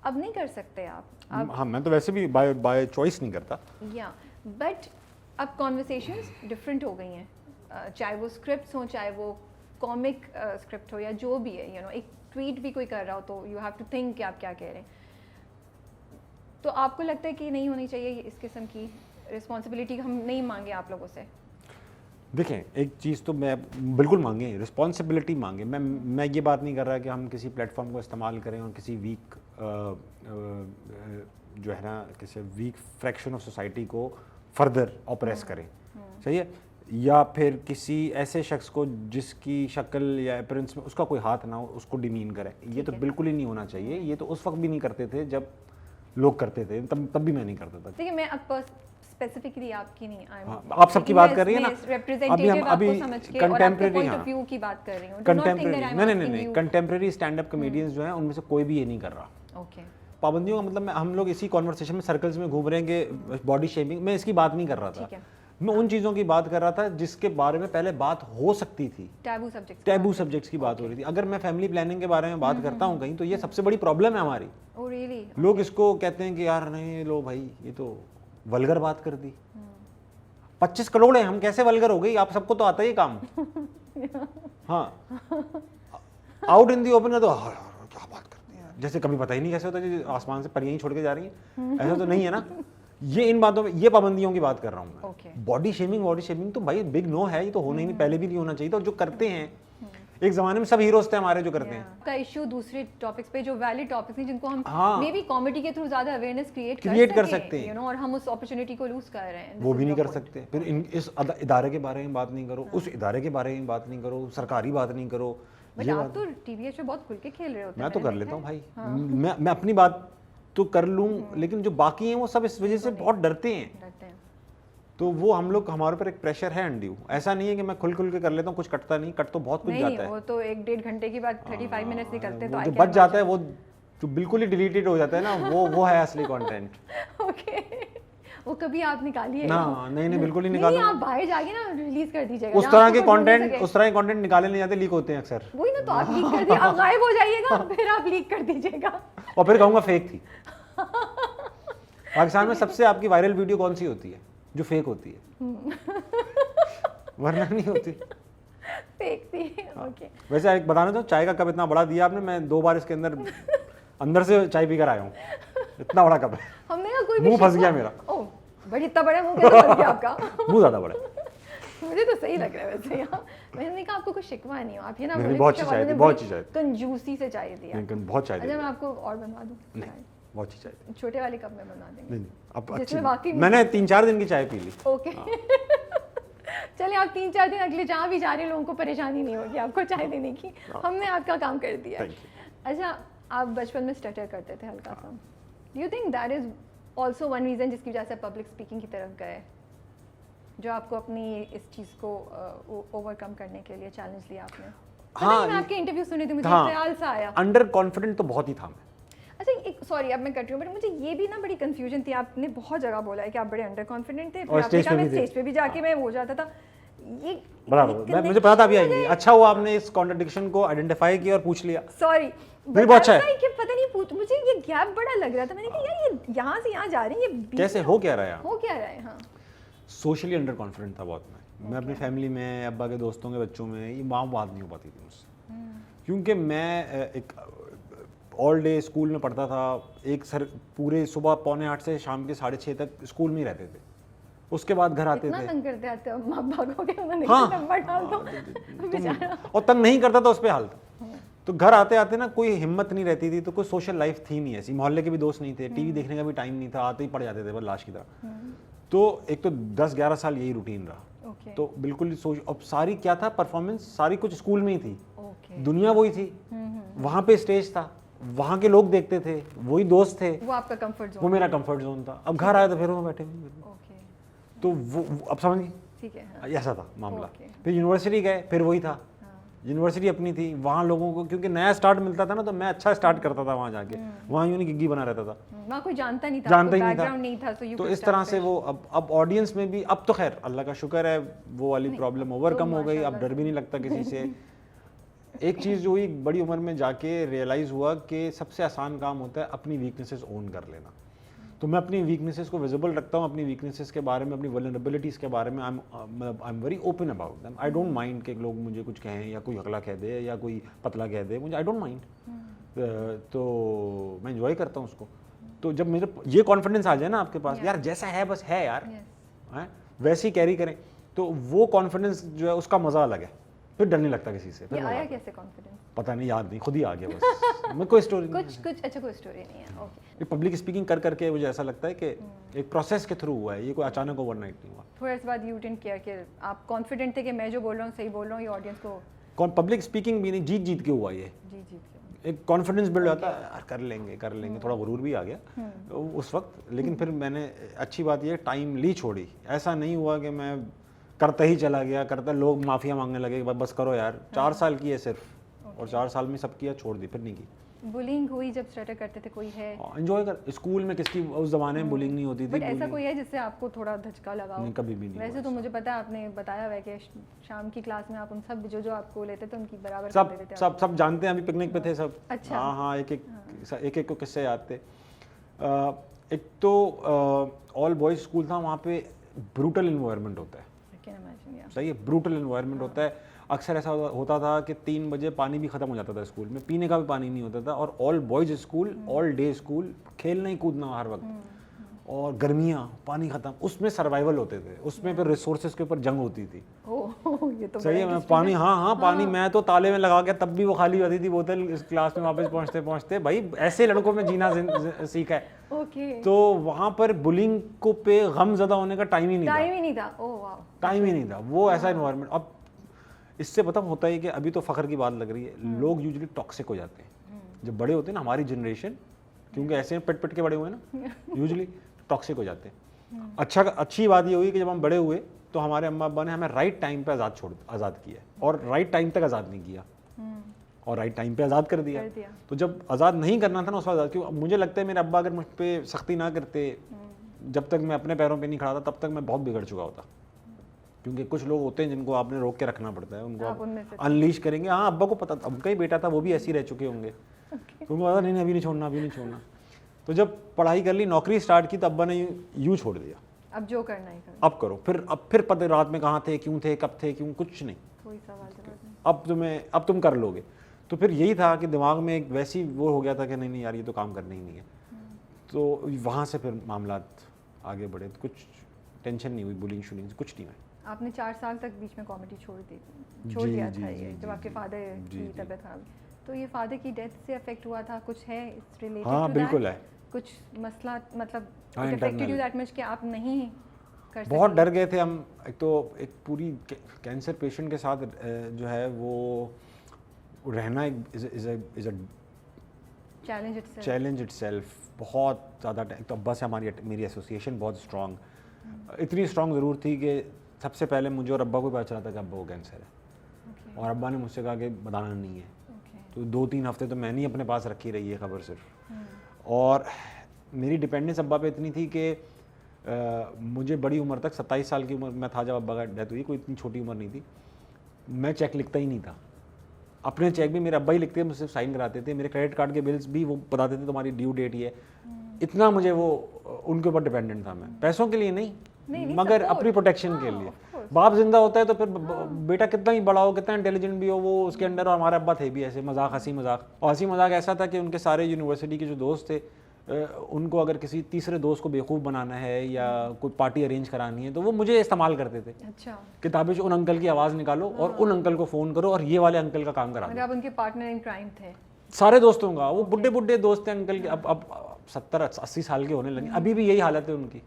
अब नहीं कर सकते आप। हाँ, मैं तो वैसे भी बाय चॉइस नहीं करता, या बट अब कॉन्वर्सेशंस डिफरेंट हो गई हैं, चाहे वो स्क्रिप्ट्स हो, चाहे वो कॉमिक स्क्रिप्ट हो, या जो भी है, एक ट्वीट भी कोई कर रहा हो तो यू हैव टू थिंक कि आप क्या कह रहे हैं। तो आपको लगता है कि नहीं होनी चाहिए इस किस्म की रिस्पॉन्सिबिलिटी, हम नहीं मांगे आप लोगों से? देखें, एक चीज़ तो मैं बिल्कुल मांगे, रिस्पॉन्सिबिलिटी मांगे। मैं ये बात नहीं कर रहा कि हम किसी प्लेटफॉर्म को इस्तेमाल करें और किसी वीक जो है ना, किसी वीक फ्रैक्शन ऑफ सोसाइटी को फर्दर ऑपरेस करें, सही है, या फिर किसी ऐसे शख्स को जिसकी शक्ल या अपीयरेंस में उसका कोई हाथ ना हो उसको डिमीन करें। ये तो बिल्कुल ही नहीं होना चाहिए। ये तो उस वक्त भी नहीं करते थे जब लोग करते थे, तब भी मैं नहीं करता था। देखिए मैं अब स्पेसिफिकली आपकी नहीं, आप सबकी बात कर रही हैं ना, अभी हम अभी कंटेम्प्रेरी पॉइंट ऑफ व्यू की बात कर रही हूं, कंटेम्प्रेरी नहीं, कंटेम्प्रेरी स्टैंड अप कॉमेडियंस जो हैं उनमें से कोई भी ये नहीं कर रहा। ओके, पाबंदियों का मतलब हम लोग इसी कॉन्वर्सेशन में सर्कल्स में घूम रहे हैं कि बॉडी शेमिंग, मैं इसकी बात नहीं कर रहा था। मैं उन चीज़ों की बात कर रहा था जिसके बारे में पहले बात हो सकती थी, टैबू सब्जेक्ट्स की बात हो रही थी। अगर मैं फैमिली प्लानिंग के बारे में बात करता हूँ कहीं, तो ये सबसे बड़ी प्रॉब्लम है हमारी। लोग इसको कहते हैं कि यार नहीं लो भाई ये तो वल्गर बात कर दी। 25 करोड़ है, हम कैसे वल्गर हो गई? आप सबको तो आता ही काम। हाँ, आउट इन दी ओपन तो क्या बात करती है, जैसे कभी पता ही नहीं कैसे होता है आसमान से परियां ही छोड़ के जा रही हैं, ऐसा तो नहीं है ना। ये इन बातों में, ये पाबंदियों की बात कर रहा हूँ मैं। बॉडी शेमिंग तो भाई बिग नो है, ये तो होना ही नहीं, पहले भी नहीं होना चाहिए था। और जो करते हैं, एक जमाने में सब हीरोज थे हमारे जो करते हैं। का इशू दूसरे टॉपिक्स पे जो वैलिड टॉपिक्स हैं जिनको हम मे बी कॉमेडी के थ्रू ज्यादा अवेयरनेस क्रिएट कर सकते हैं, यू नो, और हम उस अपॉर्चुनिटी को लूज कर रहे हैं, वो भी नहीं कर सकते। फिर इस इदारे के बारे में बात नहीं करो, उस इदारे के बारे में बात नहीं करो, सरकारी बात नहीं करो। बट आप तो टीवीएच पे बहुत खुल के खेल रहे होते हैं। मैं तो कर लेता हूँ भाई, मैं अपनी बात तो कर लूँ, लेकिन जो बाकी हैं वो सब इस वजह से बहुत डरते हैं। तो वो हम लोग, हमारे ऊपर एक प्रेशर है अनड्यू। ऐसा नहीं है कि मैं खुल के कर लेता हूँ, कुछ कटता नहीं, कट तो बहुत कुछ जाता है। वो तो 1-1.5 घंटे की बात 35 मिनट्स निकलते हैं, तो जो बच जाता है वो जो बिल्कुल ही डिलीटेड हो जाता है ना, वो है असली कंटेंट। ओके, वो कभी आप निकालिए ना, नहीं बिल्कुल ही निकालो। आप बाहर जाके ना रिलीज कर दीजिएगा। उस तरह के कंटेंट निकाले नहीं जाते, लीक होते हैं अक्सर। वही ना, तो आप लीक कर दिए, आप गायब हो जाइएगा, फिर आप लीक कर दीजिएगा और फिर कहूंगा फेक थी। पाकिस्तान में सबसे आपकी वायरल वीडियो कौन सी होती है? जो फेक होती है, वरना नहीं होती। फेक थी। ओके, वैसे एक बताना चाहूँ, चाय का कप इतना बड़ा दिया आपने, मैं 2 बार इसके अंदर से चाय पीकर आया हूँ। इतना बड़ा कप है। हमने कहा कोई मुंह फंस गया मेरा। ओह, बड़ी इतना बड़ा मुंह कैसे फंस गया आपका? मुंह ज्यादा बड़ा है। मुझे तो सही लग रहा है वैसे। यहाँ मैंने कहा आपको कोई शिकवा नहीं हो, आप ये ना बोले बहुत अच्छी चाय थी, बहुत अच्छी चाय, कंजूसी से चाय दी। बहुत चाय। अच्छा, मैं आपको और बनवा दूँ? नहीं, बहुत अच्छी चाय, छोटे वाले कप में बनवा देंगे। नहीं अब अच्छी, मैंने 3-4 दिन की चाय पी ली। ओके, चलिए आप 3-4 दिन अगले जहाँ भी जा रहे लोगों को परेशानी नहीं होगी आपको चाय देने की। हमने आपका काम कर दिया। अच्छा, आप बचपन में स्टटर करते थे हल्का सा, do you think that is also one reason जिसकी वजह से पब्लिक स्पीकिंग की तरफ गए, जो आपको अपनी इस चीज़ को ओवरकम करने के लिए चैलेंज लिया आपने? हाँ, मैं आपके इंटरव्यू सुने थे, मुझे ख्याल सा आया। अंडर कॉन्फिडेंट तो बहुत ही था मैं। अच्छा, एक सॉरी अब मैं कट रही हूँ, बट मुझे ये भी ना बड़ी कंफ्यूजन थी। आपने बहुत जगह बोला है कि आप बड़े अंडर कॉन्फिडेंट थे, फिर आपने कहा मैं स्टेज पे भी जाके मैं हो जाता था। ये बराबर, मुझे पता था अभी आएंगे। अच्छा हुआ आपने इस कॉन्ट्रडिक्शन को आइडेंटिफाई किया और पूछ लिया। सॉरी, बहुत अच्छा है कि पता नहीं मुझे ये गैप बड़ा लग रहा था। मैंने कहा यार ये यहाँ से यहाँ जा रही है, ये कैसे हो क्या रहा है? हाँ, सोशली अंडर कॉन्फिडेंट था बहुत मैं अपनी फैमिली में, अब्बा के दोस्तों के बच्चों में ये बात नहीं हो पाती थी मुझसे, क्योंकि मैं एक ऑल डे स्कूल में पढ़ता था। एक सर पूरे सुबह 7:45 से शाम के 6:30 तक स्कूल में ही रहते थे। उसके बाद घर आते थे। तंग करते आते और तंग नहीं करता था, उस पर हाल था। तो घर आते आते ना कोई हिम्मत नहीं रहती थी, तो कोई सोशल लाइफ थी नहीं ऐसी, मोहल्ले के भी दोस्त नहीं थे, टीवी देखने का भी टाइम नहीं था, आते ही पड़ जाते थे बस लाश की तरह। तो एक तो 10-11 साल यही रूटीन रहा। तो बिल्कुल अब सारी क्या था, परफॉर्मेंस सारी कुछ स्कूल में ही थी, दुनिया वही थी, वहाँ पे स्टेज था, वहाँ के लोग देखते थे, वही दोस्त थे, वो आपका कंफर्ट जोन, वो मेरा कंफर्ट जोन था। अब घर आया तो फिर वो बैठे हुए, तो वो अब समझिए, ठीक है, हाँ। ऐसा था मामला। फिर यूनिवर्सिटी गए, फिर वही था, यूनिवर्सिटी अपनी थी, वहाँ लोगों को क्योंकि नया स्टार्ट मिलता था ना, तो मैं अच्छा स्टार्ट करता था वहाँ जाके, वहाँ यूं नहीं गिग्गी बना रहता था, वहाँ कोई जानता ही नहीं था, तो इस तरह से वो अब ऑडियंस में भी, अब तो खैर अल्लाह का शुक्र है वो वाली प्रॉब्लम ओवरकम हो गई, अब डर भी नहीं लगता किसी से। एक चीज़ जो हुई, बड़ी उम्र में जाके रियलाइज़ हुआ कि सबसे आसान काम होता है अपनी वीकनेसेस ओन कर लेना। तो मैं अपनी वीकनेसेस को विजिबल रखता हूँ, अपनी वीकनेसेस के बारे में, अपनी वल्नरेबिलिटीज़ के बारे में आई am very open about them. I don't mind कि लोग मुझे कुछ कहें या कोई हकला कह दे या कोई पतला कह दे, मुझे आई डोंट माइंड। तो मैं इन्जॉय करता हूँ उसको। तो जब मेरे ये कॉन्फिडेंस आ जाए ना आपके पास, यार जैसा है बस है यार, है वैसे ही कैरी करें, तो वो कॉन्फिडेंस जो है उसका मज़ा अलग है, फिर डर नहीं लगता किसी से। फिर आया कैसे कॉन्फिडेंस? पता नहीं, याद नहीं, खुद ही आ गया बस। मैं कोई स्टोरी कुछ अच्छा कोई स्टोरी नहीं है। ओके। पब्लिक स्पीकिंग कर करके मुझे ऐसा लगता है कि एक प्रोसेस के थ्रू हुआ है, ये कोई अचानक ओवरनाइट नहीं हुआ। थोड़ा इस बाद यू डिडंट केयर कि आप कॉन्फिडेंट थे कि मैं जो बोल रहा हूँ सही बोल रहा हूँ, ये ऑडियंस को कौन पब्लिक स्पीकिंग भी नहीं, जीत जीत के हुआ ये। जी एक कॉन्फिडेंस बिल्ड होता है, यार कर लेंगे, थोड़ा गुरूर भी आ गया उस वक्त। लेकिन फिर मैंने, अच्छी बात ये टाइम ली छोड़ी, ऐसा नहीं हुआ कि मैं करता ही चला गया, करता लोग माफिया मांगने लगे बस करो यार। 4 साल की है सिर्फ, और 4 साल में सब किया, छोड़ दी, फिर नहीं की। बुलिंग हुई जब स्टार्टर करते थे, कोई है एंजॉय कर, स्कूल में किसकी उस जमाने में बुलिंग नहीं होती थी, बट ऐसा कोई है जिससे आपको थोड़ा धचका लगा हो? नहीं, कभी भी नहीं। वैसे तो मुझे पता है, आपने बताया हुआ है कि शाम की क्लास में आप उन सब जो आपको लेते थे उनकी बराबर सब कर देते थे। सब जानते हैं, अभी पिकनिक पे थे सब। अच्छा। हाँ, एक को किस्से याद थे। एक तो ऑल बॉयज स्कूल था, वहाँ पे ब्रूटल इन्वायरमेंट होता है, सही है, ब्रूटल इन्वायरमेंट होता है। अक्सर ऐसा होता था कि 3 बजे पानी भी ख़त्म हो जाता था स्कूल में, पीने का भी पानी नहीं होता था। और all boys school, all day school, खेलना ही कूदना हर वक्त, और गर्मियाँ, पानी ख़त्म, उसमें सर्वाइवल होते थे, उसमें फिर रिसोर्सेज के ऊपर जंग होती थी। ये तो सही है, मैं पानी, हाँ पानी, मैं तो ताले में लगा के, तब भी वो खाली होती थी बोतल, इस क्लास में वापस पहुँचते पहुँचते भाई ऐसे लड़कों में जीना सीखा है। तो वहाँ पर बुलिंग को पे गम ज़्यादा होने का टाइम ही नहीं था। टाइम ही नहीं था, वो ऐसा इन्वायरमेंट। अब इससे पता होता है कि अभी तो फ़ख्र की बात लग रही है, लोग यूजुअली टॉक्सिक हो जाते हैं जब बड़े होते हैं ना, हमारी जनरेशन, क्योंकि ऐसे पिट पिट के बड़े हुए ना, यूजुअली टॉक्सिक हो जाते हैं। अच्छी बात ये हुई कि जब हम बड़े हुए तो हमारे अम्मा अब्बा ने हमें राइट टाइम पे आज़ाद किया, और राइट टाइम तक आज़ाद नहीं किया, और राइट टाइम पे आज़ाद कर दिया। तो जब आज़ाद नहीं करना था ना, उस वक्त आज़ाद, क्यों मुझे लगता है मेरे अब्बा अगर मुझ पर सख्ती ना करते, जब तक मैं अपने पैरों पर नहीं खड़ा था, तब तक मैं बहुत बिगड़ चुका होता। क्योंकि कुछ लोग होते हैं जिनको आपने रोक के रखना पड़ता है, उनको आप अनलीश करेंगे। हाँ, अब्बा को पता था, उनका ही बेटा था, वो भी ऐसे ही रह चुके होंगे, उनको पता नहीं अभी नहीं छोड़ना। तो जब पढ़ाई कर ली, नौकरी स्टार्ट की, तो अब्बा ने यूँ छोड़ दिया, अब जो करना ही करो, अब करो। फिर पता रात में कहाँ थे, क्यों थे, कब थे, क्यों, कुछ नहीं, कोई सवाल जवाब नहीं, अब तुम कर लोगे। तो फिर यही था कि दिमाग में एक वैसी वो हो गया था कि नहीं यार, ये तो काम करना ही नहीं है। तो वहाँ से फिर मामला आगे बढ़े, तो कुछ टेंशन नहीं हुई, बुलिंग शुलिंग कुछ नहीं हुई। आपने 4 साल तक बीच में कॉमेडी छोड़ दिया था, ये जब आपके फादर की तबीयत खराब, तो ये फादर की डेथ से अफेक्ट हुआ था, कुछ है इस रिलेटेड? हाँ बिल्कुल है, कुछ मसला, मतलब अफेक्टेड यू दैट मच कि आप नहीं कर सके? बहुत डर गए थे हम। एक तो एक पूरी कैंसर पेशेंट के साथ जो है वो रहना इज अ चैलेंज इटसेल्फ, बहुत ज़्यादा। तो अब्बा से मेरी एसोसिएशन बहुत स्ट्रॉन्ग, इतनी स्ट्रॉन्ग ज़रूर थी कि सबसे पहले मुझे और अब्बा को पता चला था कि अब्बा को कैंसर है, और अब्बा ने मुझसे कहा कि बताना नहीं है। तो 2-3 हफ्ते तो मैंने ही अपने पास रखी रही है खबर सिर्फ। और मेरी डिपेंडेंस अब्बा पे इतनी थी कि मुझे बड़ी उम्र तक, 27 साल की उम्र में था जब अब्बा का डेथ हुई, कोई इतनी छोटी उम्र नहीं थी, मैं चेक लिखता ही नहीं था। अपने चेक भी मेरे अब्बा ही लिखते थे, मुझसे साइन कराते थे, मेरे क्रेडिट कार्ड के बिल्स भी वो बताते थे तुम्हारी ड्यू डेट ही है। इतना मुझे वो उनके ऊपर डिपेंडेंट था मैं, पैसों के लिए नहीं मगर अपनी प्रोटेक्शन के लिए। बाप जिंदा होता है तो फिर बेटा कितना ही बड़ा हो, कितना इंटेलिजेंट भी हो, वो उसके अंडर। और हमारे अब्बा थे भी ऐसे हंसी मजाक ऐसा था कि उनके सारे यूनिवर्सिटी के जो दोस्त थे, उनको अगर किसी तीसरे दोस्त को बेवकूफ़ बनाना है या कोई पार्टी अरेंज करानी है तो वो मुझे इस्तेमाल करते थे। अच्छा। किताबें उन अंकल की आवाज़ निकालो और उन अंकल को फ़ोन करो और ये वाले अंकल का काम करा दो। आप उनके पार्टनर इन क्राइम थे सारे दोस्तों का। वो बुढ़े दोस्त थे अंकल के, अब 70-80 साल के होने लगे, अभी भी यही हालत है उनकी।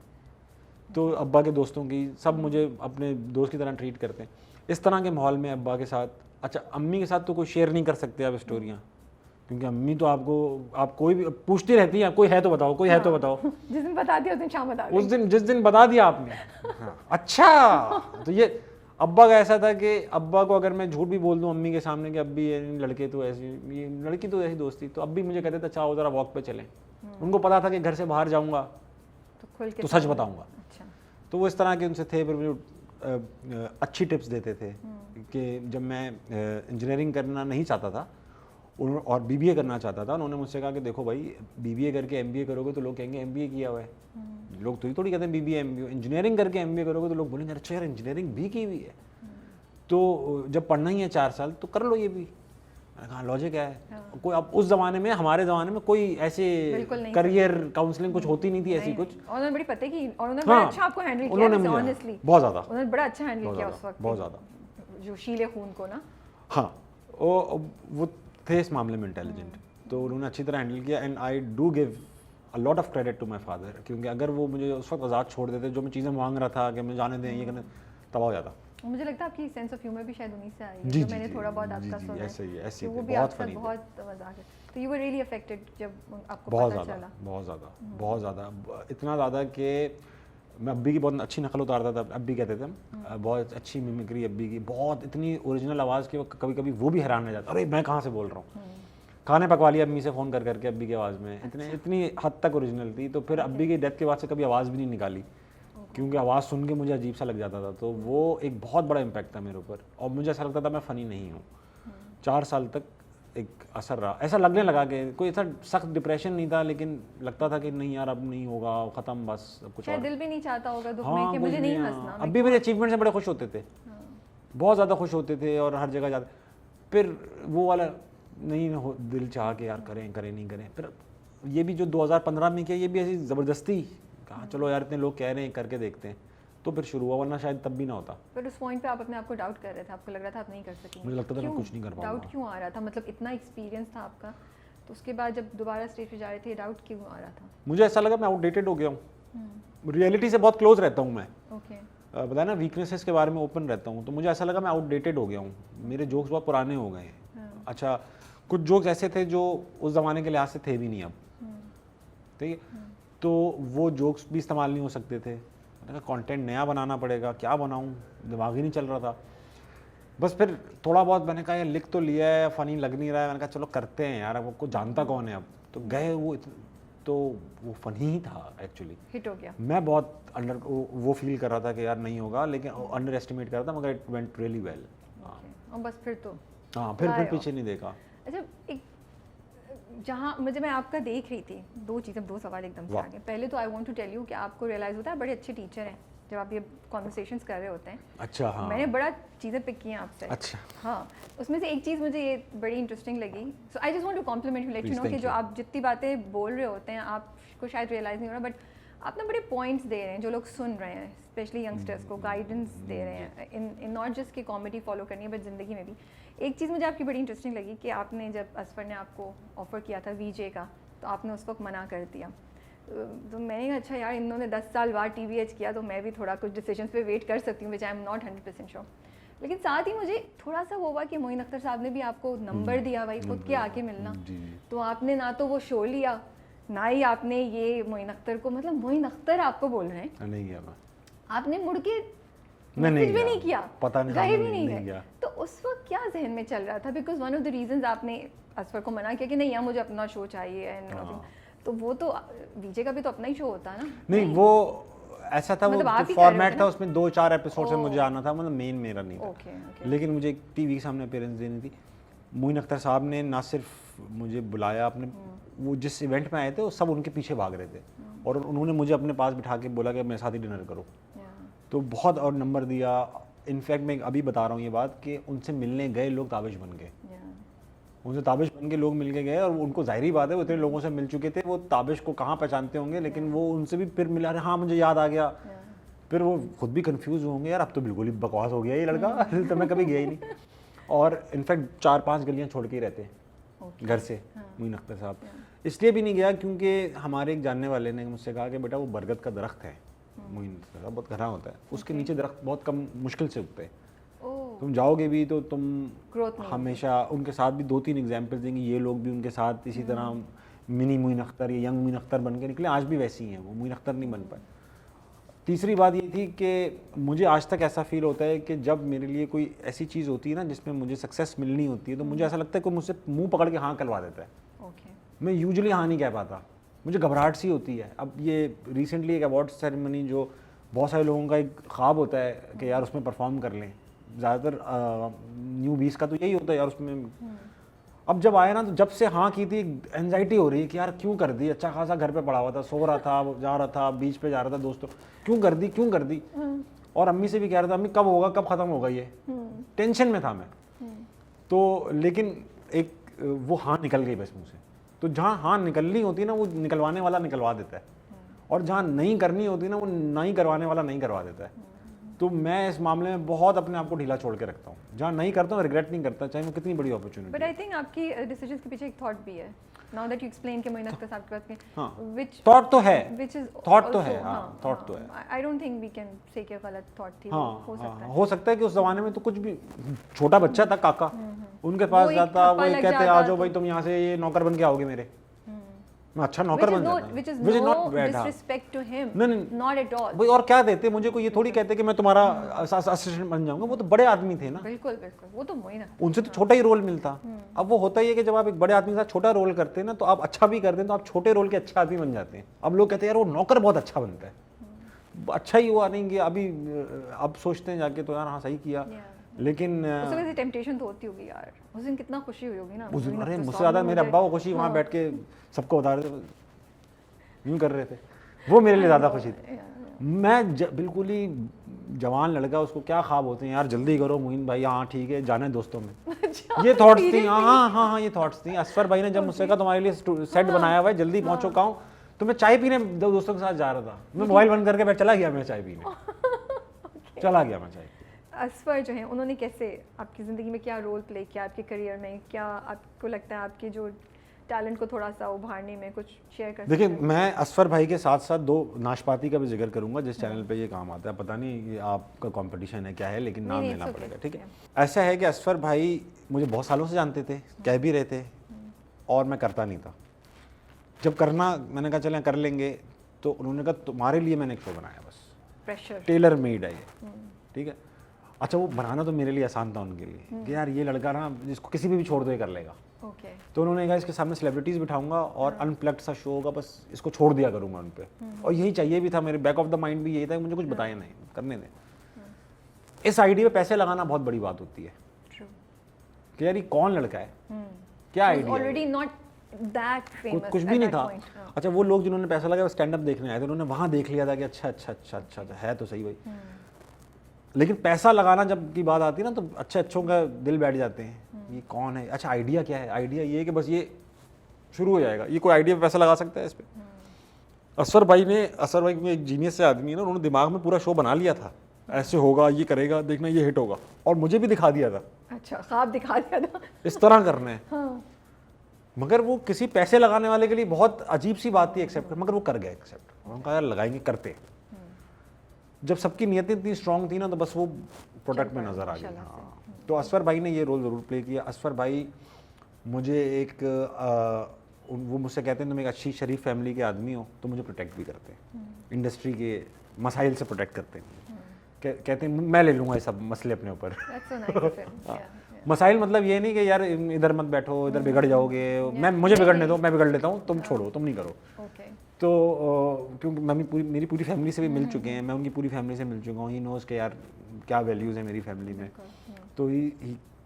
तो अब्बा के दोस्तों की सब मुझे अपने दोस्त की तरह ट्रीट करते हैं। इस तरह के माहौल में अब्बा के साथ, अच्छा अम्मी के साथ तो कोई शेयर नहीं कर सकते आप स्टोरियाँ, क्योंकि अम्मी तो आप कोई भी पूछती रहती हैं, कोई है तो बताओ, कोई है तो बताओ। जिस दिन बता दिया उस दिन शाम बता दी। जिस दिन बता दिया आपने। हाँ। अच्छा, तो ये अब्बा का ऐसा था कि अब्बा को अगर मैं झूठ भी बोल दूं अम्मी के सामने कि अब्बी ये लड़के तो ऐसी, ये लड़की तो ऐसी दोस्ती, तो अब्बी मुझे कहते थे अच्छा आओ जरा वॉक पे चलें। उनको पता था कि घर से बाहर जाऊंगा तो सच बताऊंगा। अच्छा। तो वो इस तरह के उनसे थे। फिर मुझे अच्छी टिप्स देते थे कि जब मैं इंजीनियरिंग करना नहीं चाहता था और बीबीए करना चाहता था, उन्होंने मुझसे कहा कि देखो भाई बीबीए करके एमबीए करोगे तो लोग कहेंगे एमबीए किया हुआ है, लोग तो थोड़ी कहते हैं बीबीए एमबीए। इंजीनियरिंग करके एमबीए करोगे तो लोग बोलेंगे अच्छा यार इंजीनियरिंग भी की हुई है, तो जब पढ़ना ही है 4 साल तो कर लो ये भी। मैंने कहा लॉजिक है। हाँ। कोई अब उस ज़माने में, हमारे ज़माने में कोई ऐसे करियर काउंसलिंग कुछ होती नहीं थी ऐसी कुछ। उन्होंने बड़ी पता की, उन्होंने बड़ा अच्छा आपको हैंडल किया, उन्होंने ऑनेस्टली बहुत ज़्यादा, उन्होंने बड़ा अच्छा हैंडल किया उस वक्त, बहुत ज़्यादा, जो शीले खून को ना। हाँ वो थे इस मामले में इंटेलिजेंट, तो उन्होंने अच्छी तरह हैंडल किया। And I do give a lot of credit to my father, क्योंकि अगर वो मुझे उस वक्त आज़ाद छोड़ देते, जो मैं चीज़ें मांग रहा था कि मैं जाने दें ये करने, तबाह हो जाता। मुझे लगता है आपकी सेंस ऑफ ह्यूमर भी शायद उन्हीं से आई है, जी जो जी मैंने थोड़ा बहुत आपका सुना है। ऐसे ही तो वो भी बहुत आपका फनी, बहुत मजाक है। तो यू वर रियली अफेक्टेड जब आपको बहुत पता ज़्यादा चला? बहुत ज़्यादा, इतना ज़्यादा कि मैं अब्बी की बहुत अच्छी नकल उतारता था, अब्बी कहते थे हम, बहुत अच्छी मिमिक्री अब्बी की, बहुत इतनी ओरिजिनल आवाज़ की, कभी कभी वो भी हैरान रह जाता, अरे मैं कहाँ से बोल रहा हूँ। खाने पकवा लिया अम्मी से फ़ोन कर करके अब्बी की आवाज़ में, इतनी हद तक ओरिजिनल थी। तो फिर अब्बी की डेथ के बाद से कभी आवाज़ भी नहीं निकाली, क्योंकि आवाज़ सुन के मुझे अजीब सा लग जाता था। तो वो एक बहुत बड़ा इम्पैक्ट था मेरे ऊपर, और मुझे ऐसा लगता था मैं फ़नी नहीं हूँ। 4 साल तक एक असर रहा, ऐसा लगने लगा कि कोई ऐसा सख्त डिप्रेशन नहीं था, लेकिन लगता था कि नहीं यार अब नहीं होगा, ख़त्म बस, अब कुछ और। दिल भी नहीं चाहता होगा दुख में कि मुझे नहीं हंसना। अब्बी मेरे अचीवमेंट से बड़े खुश होते थे, बहुत ज़्यादा खुश होते थे, और हर जगह जाते। फिर वो वाला नहीं हो, दिल चाह के यार करें करें नहीं करें। फिर ये भी जो 2015 में किया, ये भी ऐसी ज़बरदस्ती कहा चलो यार इतने लोग कह रहे हैं करके देखते हैं, तो फिर शुरू हुआ, वरना शायद तब भी ना होता। पर उस पॉइंट पे आप अपने आप को डाउट कर रहे थे, आपको लग रहा था आप नहीं कर सकेंगे? मुझे लगता था मैं कुछ नहीं कर पाऊंगा। डाउट क्यों आ रहा था? मतलब इतना एक्सपीरियंस था आपका, तो उसके बाद जब दोबारा स्टेज पे जा रहे थे डाउट क्यों आ रहा था? मुझे ऐसा लगा मैं आउटडेटेड हो गया हूँ, रियलिटी से बहुत क्लोज रहता हूँ मैं। ओके, बताया ना, वीकनेसेस के बारे में ओपन रहता हूँ, तो मुझे ऐसा लगा मैं आउटडेटेड हो गया हूँ, मेरे जोक्स बहुत पुराने हो गए हैं। अच्छा, कुछ जोक्स ऐसे थे जो उस ज़माने के लिहाज से थे भी नहीं अब, ठीक है, तो वो जोक्स भी इस्तेमाल नहीं हो सकते थे। मैंने कहा कंटेंट नया बनाना पड़ेगा, क्या बनाऊँ, दिमाग ही नहीं चल रहा था। बस फिर थोड़ा बहुत मैंने कहा यार लिख तो लिया है, फ़नी लग नहीं रहा है, मैंने कहा चलो करते हैं यार, अब आपको जानता कौन है अब, तो गए तो वो फ़नी ही था एक्चुअली, हिट हो गया। मैं बहुत अंडर वो फील कर रहा था कि यार नहीं होगा, लेकिन अंडर एस्टिमेट कर रहा था, मगर इट वेंट रियली वेल। और बस फिर तो हाँ, फिर पीछे नहीं देखा। अच्छा, एक जहाँ मैं आपका देख रही थी, दो सवाल एकदम से आ गए। पहले तो I want to tell you कि आपको रियलाइज़ होता है बड़े अच्छे टीचर हैं जब आप ये कॉन्वर्सेशंस कर रहे होते हैं। अच्छा, हाँ, मैंने बड़ा चीज़ें पिक की हैं आपसे। अच्छा, हाँ, उसमें से एक चीज़ मुझे ये बड़ी इंटरेस्टिंग लगी। So I just want to compliment you, let you know कि जो आप जितनी बातें बोल रहे होते हैं आपको शायद रियलाइज़ नहीं हो रहा, बट आप ना बड़े पॉइंट्स दे रहे हैं जो लोग सुन रहे हैं, स्पेशली यंगस्टर्स को गाइडेंस दे रहे हैं इन नॉट जस्ट कि कॉमेडी फॉलो करनी है बट ज़िंदगी में भी। एक चीज़ मुझे आपकी बड़ी इंटरेस्टिंग लगी कि आपने जब असफर ने आपको ऑफ़र किया था वीजे का, तो आपने उस वक्त मना कर दिया। तो मैंने कहा अच्छा यार इन्होंने 10 साल बाद TVH किया, तो मैं भी थोड़ा कुछ डिसीजंस पे वेट कर सकती हूँ, विच आई एम नॉट 100% श्योर। लेकिन साथ ही मुझे थोड़ा सा वो हुआ कि मोइन अख्तर साहब ने भी आपको नंबर दिया भाई खुद के आके मिलना, तो आपने ना तो वो शो लिया, ना ही आपने ये मोइन अख्तर को, मतलब मोइन अख्तर आपको बोल रहे हैं, नहीं गया मैं, आपने मुड़ के मैसेज भी नहीं किया, पता नहीं, गए भी नहीं गए। तो उस वक्त क्या जहन में चल रहा था? Because one of the reasons आपने असफर को मना किया कि नहीं यार मुझे अपना शो चाहिए एंड तो वो तो वीजे का भी तो अपना ही शो होता है ना। नहीं वो ऐसा था, मतलब वो फॉर्मेट था, उसमें 2-4 एपिसोड से मुझे आना था, मतलब मेन मेरा नहीं था। ओके। लेकिन मुझे एक टीवी के सामने अपीयरेंस देनी थी। मोइन अख्तर साहब ने ना सिर्फ मुझे बुलाया, अपने वो जिस इवेंट में आए थे वो सब उनके पीछे भाग रहे थे, और उन्होंने मुझे अपने पास बिठा के बोला कि मेरे साथ ही डिनर करो, तो बहुत और नंबर दिया। इनफैक्ट मैं अभी बता रहा हूँ ये बात कि उनसे मिलने गए लोग ताबिश बन गए, उनसे ताबिश बन के लोग मिल के गए, और उनको जाहिर बात है वो इतने लोगों से मिल चुके थे, वो ताबिश को कहाँ पहचानते होंगे, लेकिन वो उनसे भी फिर मिला, हाँ मुझे याद आ गया। फिर वो खुद भी कंफ्यूज होंगे, यार अब तो बिल्कुल ही बकवास हो गया ये लड़का, तो मैं कभी गया ही नहीं। और इनफैक्ट 4-5 गलियाँ छोड़ के ही रहते हैं घर से मोइन अख्तर साहब। इसलिए भी नहीं गया क्योंकि हमारे एक जानने वाले ने मुझसे कहा कि बेटा वो बरगद का दरख्त है, मोइन अख्तर साहब बहुत घना होता है, उसके नीचे दरख्त बहुत कम मुश्किल से उगते हैं, तुम जाओगे भी तो तुम हमेशा उनके साथ भी 2-3 एग्जाम्पल्स देंगे, ये लोग भी उनके साथ इसी तरह मिनी मोइन अख्तर या यंग मोइन अख्तर बन के निकले, आज भी वैसी हैं, वो मोइन अख्तर नहीं बन पाए। तीसरी बात ये थी कि मुझे आज तक ऐसा फील होता है कि जब मेरे लिए कोई ऐसी चीज़ होती है ना जिसमें मुझे सक्सेस मिलनी होती है, तो मुझे ऐसा लगता है कि मुझसे मुंह पकड़ के हाँ करवा देता है। मैं यूजुअली हाँ नहीं कह पाता, मुझे घबराहट सी होती है। अब ये रिसेंटली एक अवार्ड सेरेमनी जो बहुत सारे लोगों का एक ख्वाब होता है कि यार उसमें परफॉर्म कर लें, ज़्यादातर न्यू 20 का तो यही होता है यार उसमें। अब जब आया ना, तो जब से हाँ की थी एंजाइटी हो रही है कि यार क्यों कर दी, अच्छा खासा घर पे पड़ा हुआ था, सो रहा था, जा रहा था, बीच पे जा रहा था दोस्तों, क्यों कर दी। और अम्मी से भी कह रहा था अम्मी कब होगा, कब ख़त्म होगा ये, टेंशन में था मैं। तो लेकिन एक वो हाँ निकल गई बस मुँह से। तो जहाँ हाँ निकलनी होती है ना, वो निकलवाने वाला निकलवा देता है, और जहाँ नहीं करनी होती ना, वो नहीं करवाने वाला नहीं करवा देता है। तो मैं इस मामले में बहुत अपने आप को ढीला छोड़ के रखता हूँ, जहाँ नहीं करता हूँ रिग्रेट नहीं करता, चाहे वो कितनी बड़ी अपॉर्चुनिटी। बट आई थिंक आपकी डिसीजंस के पीछे एक थॉट भी है, नाउ दैट यू एक्सप्लेन कि मोइन अख्तर साहब के पास में व्हिच थॉट तो है, व्हिच इज थॉट तो है, हाँ थॉट तो है। I don't think we can say कि गलत थॉट थी, हो सकता है। हो सकता है कि उस जमाने में तो कुछ भी, छोटा बच्चा था काका, उनके पास जाता, वो कहते आ जाओ भाई तुम यहाँ से ये नौकर बन के आओगे मेरे, मैं अच्छा नौकर बन जाता, which is no disrespect to him, not at all। भाई और क्या देते मुझे, कोई ये थोड़ी कहते कि मैं तुम्हारा असिस्टेंट बन जाऊंगा, वो तो बड़े आदमी थे ना। बिल्कुल बिल्कुल, वो तो मोइन अख्तर, उनसे तो छोटा ही रोल मिलता। अब वो होता ही है कि जब आप एक बड़े आदमी के साथ छोटा रोल करते हैं ना, तो आप अच्छा भी करते हैं तो आप छोटे रोल के अच्छे आदमी बन जाते हैं। अब लोग कहते हैं यार वो नौकर बहुत अच्छा बनता है, अच्छा ही हुआ नहीं कि अभी अब सोचते हैं जाके तो यार हाँ सही किया, लेकिन उससे वैसे टेम्पटेशन तो होती होगी यार, उस दिन कितना खुशी हुई होगी ना उस दिन। अरे मुझसे ज़्यादा मेरे अब्बा को खुशी, वहाँ बैठ के सबको बता रहे थे, यूँ कर रहे थे, वो मेरे लिए ज़्यादा खुशी थी। मैं बिल्कुल ही जवान लड़का, उसको क्या ख्वाब होते हैं यार, जल्दी करो मोइन भाई, हाँ ठीक है जाने दोस्तों में, ये थॉट्स थी। हाँ ये थॉट्स थी। असफर भाई ने जब मुझसे कहा तुम्हारे लिए सेट बनाया हुआ है, जल्दी पहुँचो कहूँ, तो मैं चाय पीने दोस्तों के साथ जा रहा था, मैं मोबाइल बंद करके मैं चला गया, मैं चाय पीने चला गया मैं चाय। असफर जो हैं उन्होंने कैसे आपकी ज़िंदगी में क्या रोल प्ले किया, आपके करियर में, क्या आपको लगता है आपके जो टैलेंट को थोड़ा सा उभारने में कुछ शेयर कर सकते हैं? देखिए मैं असफर भाई के साथ साथ दो नाशपाती का भी जिक्र करूंगा, जिस चैनल पे ये काम आता है, पता नहीं ये आपका कंपटीशन है क्या है, लेकिन नाम लेना पड़ेगा, ठीक है। ऐसा है कि असफर भाई मुझे बहुत सालों से जानते थे, कह भी रहे थे, और मैं करता नहीं था। जब करना मैंने कहा चलें कर लेंगे, तो उन्होंने कहा तुम्हारे लिए मैंने एक शो बनाया, बस प्रेशर टेलर मेड है ये, ठीक है। अच्छा वो बनाना तो मेरे लिए आसान था, उनके लिए कि यार ये लड़का ना जिसको किसी भी छोड़ दो ये कर लेगा। तो उन्होंने कहा इसके सामने सेलिब्रिटीज़ बिठाऊंगा और अनप्लग्ड सा शो होगा, बस इसको छोड़ दिया करूंगा उन पे, और यही चाहिए भी था, मेरे बैक ऑफ द माइंड भी यही था, मुझे कुछ बताया नहीं, करने दें। इस आइडिया पे पैसे लगाना बहुत बड़ी बात होती है कि यार ये कौन लड़का है, क्या idea, already not that famous, कुछ भी नहीं था। अच्छा वो लोग जिन्होंने पैसा लगाया वो स्टैंड अप देखने आए थे, उन्होंने वहाँ देख लिया था कि अच्छा है तो सही भाई, लेकिन पैसा लगाना जब की बात आती है ना, तो अच्छों का दिल बैठ जाते हैं, ये कौन है, अच्छा आइडिया क्या है, आइडिया ये है कि बस ये शुरू हो जाएगा, ये कोई आइडिया पे पैसा लगा सकता है इस पे। असफर भाई में एक जीनियस से आदमी है ना, उन्होंने दिमाग में पूरा शो बना लिया था, ऐसे होगा, ये करेगा, देखना ये हिट होगा, और मुझे भी दिखा दिया था। अच्छा ख्वाब दिखा दिया था, इस तरह करना है। मगर वो किसी पैसे लगाने वाले के लिए बहुत अजीब सी बात थी एक्सेप्ट, मगर वो कर गए एक्सेप्ट, उन्होंने कहा यार लगाएंगे, करते। जब सबकी नीयतें इतनी स्ट्रांग थी ना, तो बस वो प्रोडक्ट में नज़र आ गई। हाँ, तो असफर भाई ने ये रोल ज़रूर प्ले किया। असफर भाई मुझे वो मुझसे कहते हैं तुम एक अच्छी शरीफ फैमिली के आदमी हो, तो मुझे प्रोटेक्ट भी करते हैं, इंडस्ट्री के मसाइल से प्रोटेक्ट करते हैं, कहते हैं मैं ले लूँगा ये सब मसले अपने ऊपर। मसाइल मतलब ये नहीं कि यार इधर मत बैठो, इधर बिगड़ जाओगे, मुझे बिगड़ने दो, मैं बिगड़ लेता हूँ, तुम छोड़ो, तुम नहीं करो। तो क्योंकि मेरी पूरी फैमिली से भी मिल चुके हैं, मैं उनकी पूरी फैमिली से मिल चुका हूँ, ही नोज़ के यार क्या वैल्यूज़ हैं मेरी फैमिली में, तो ही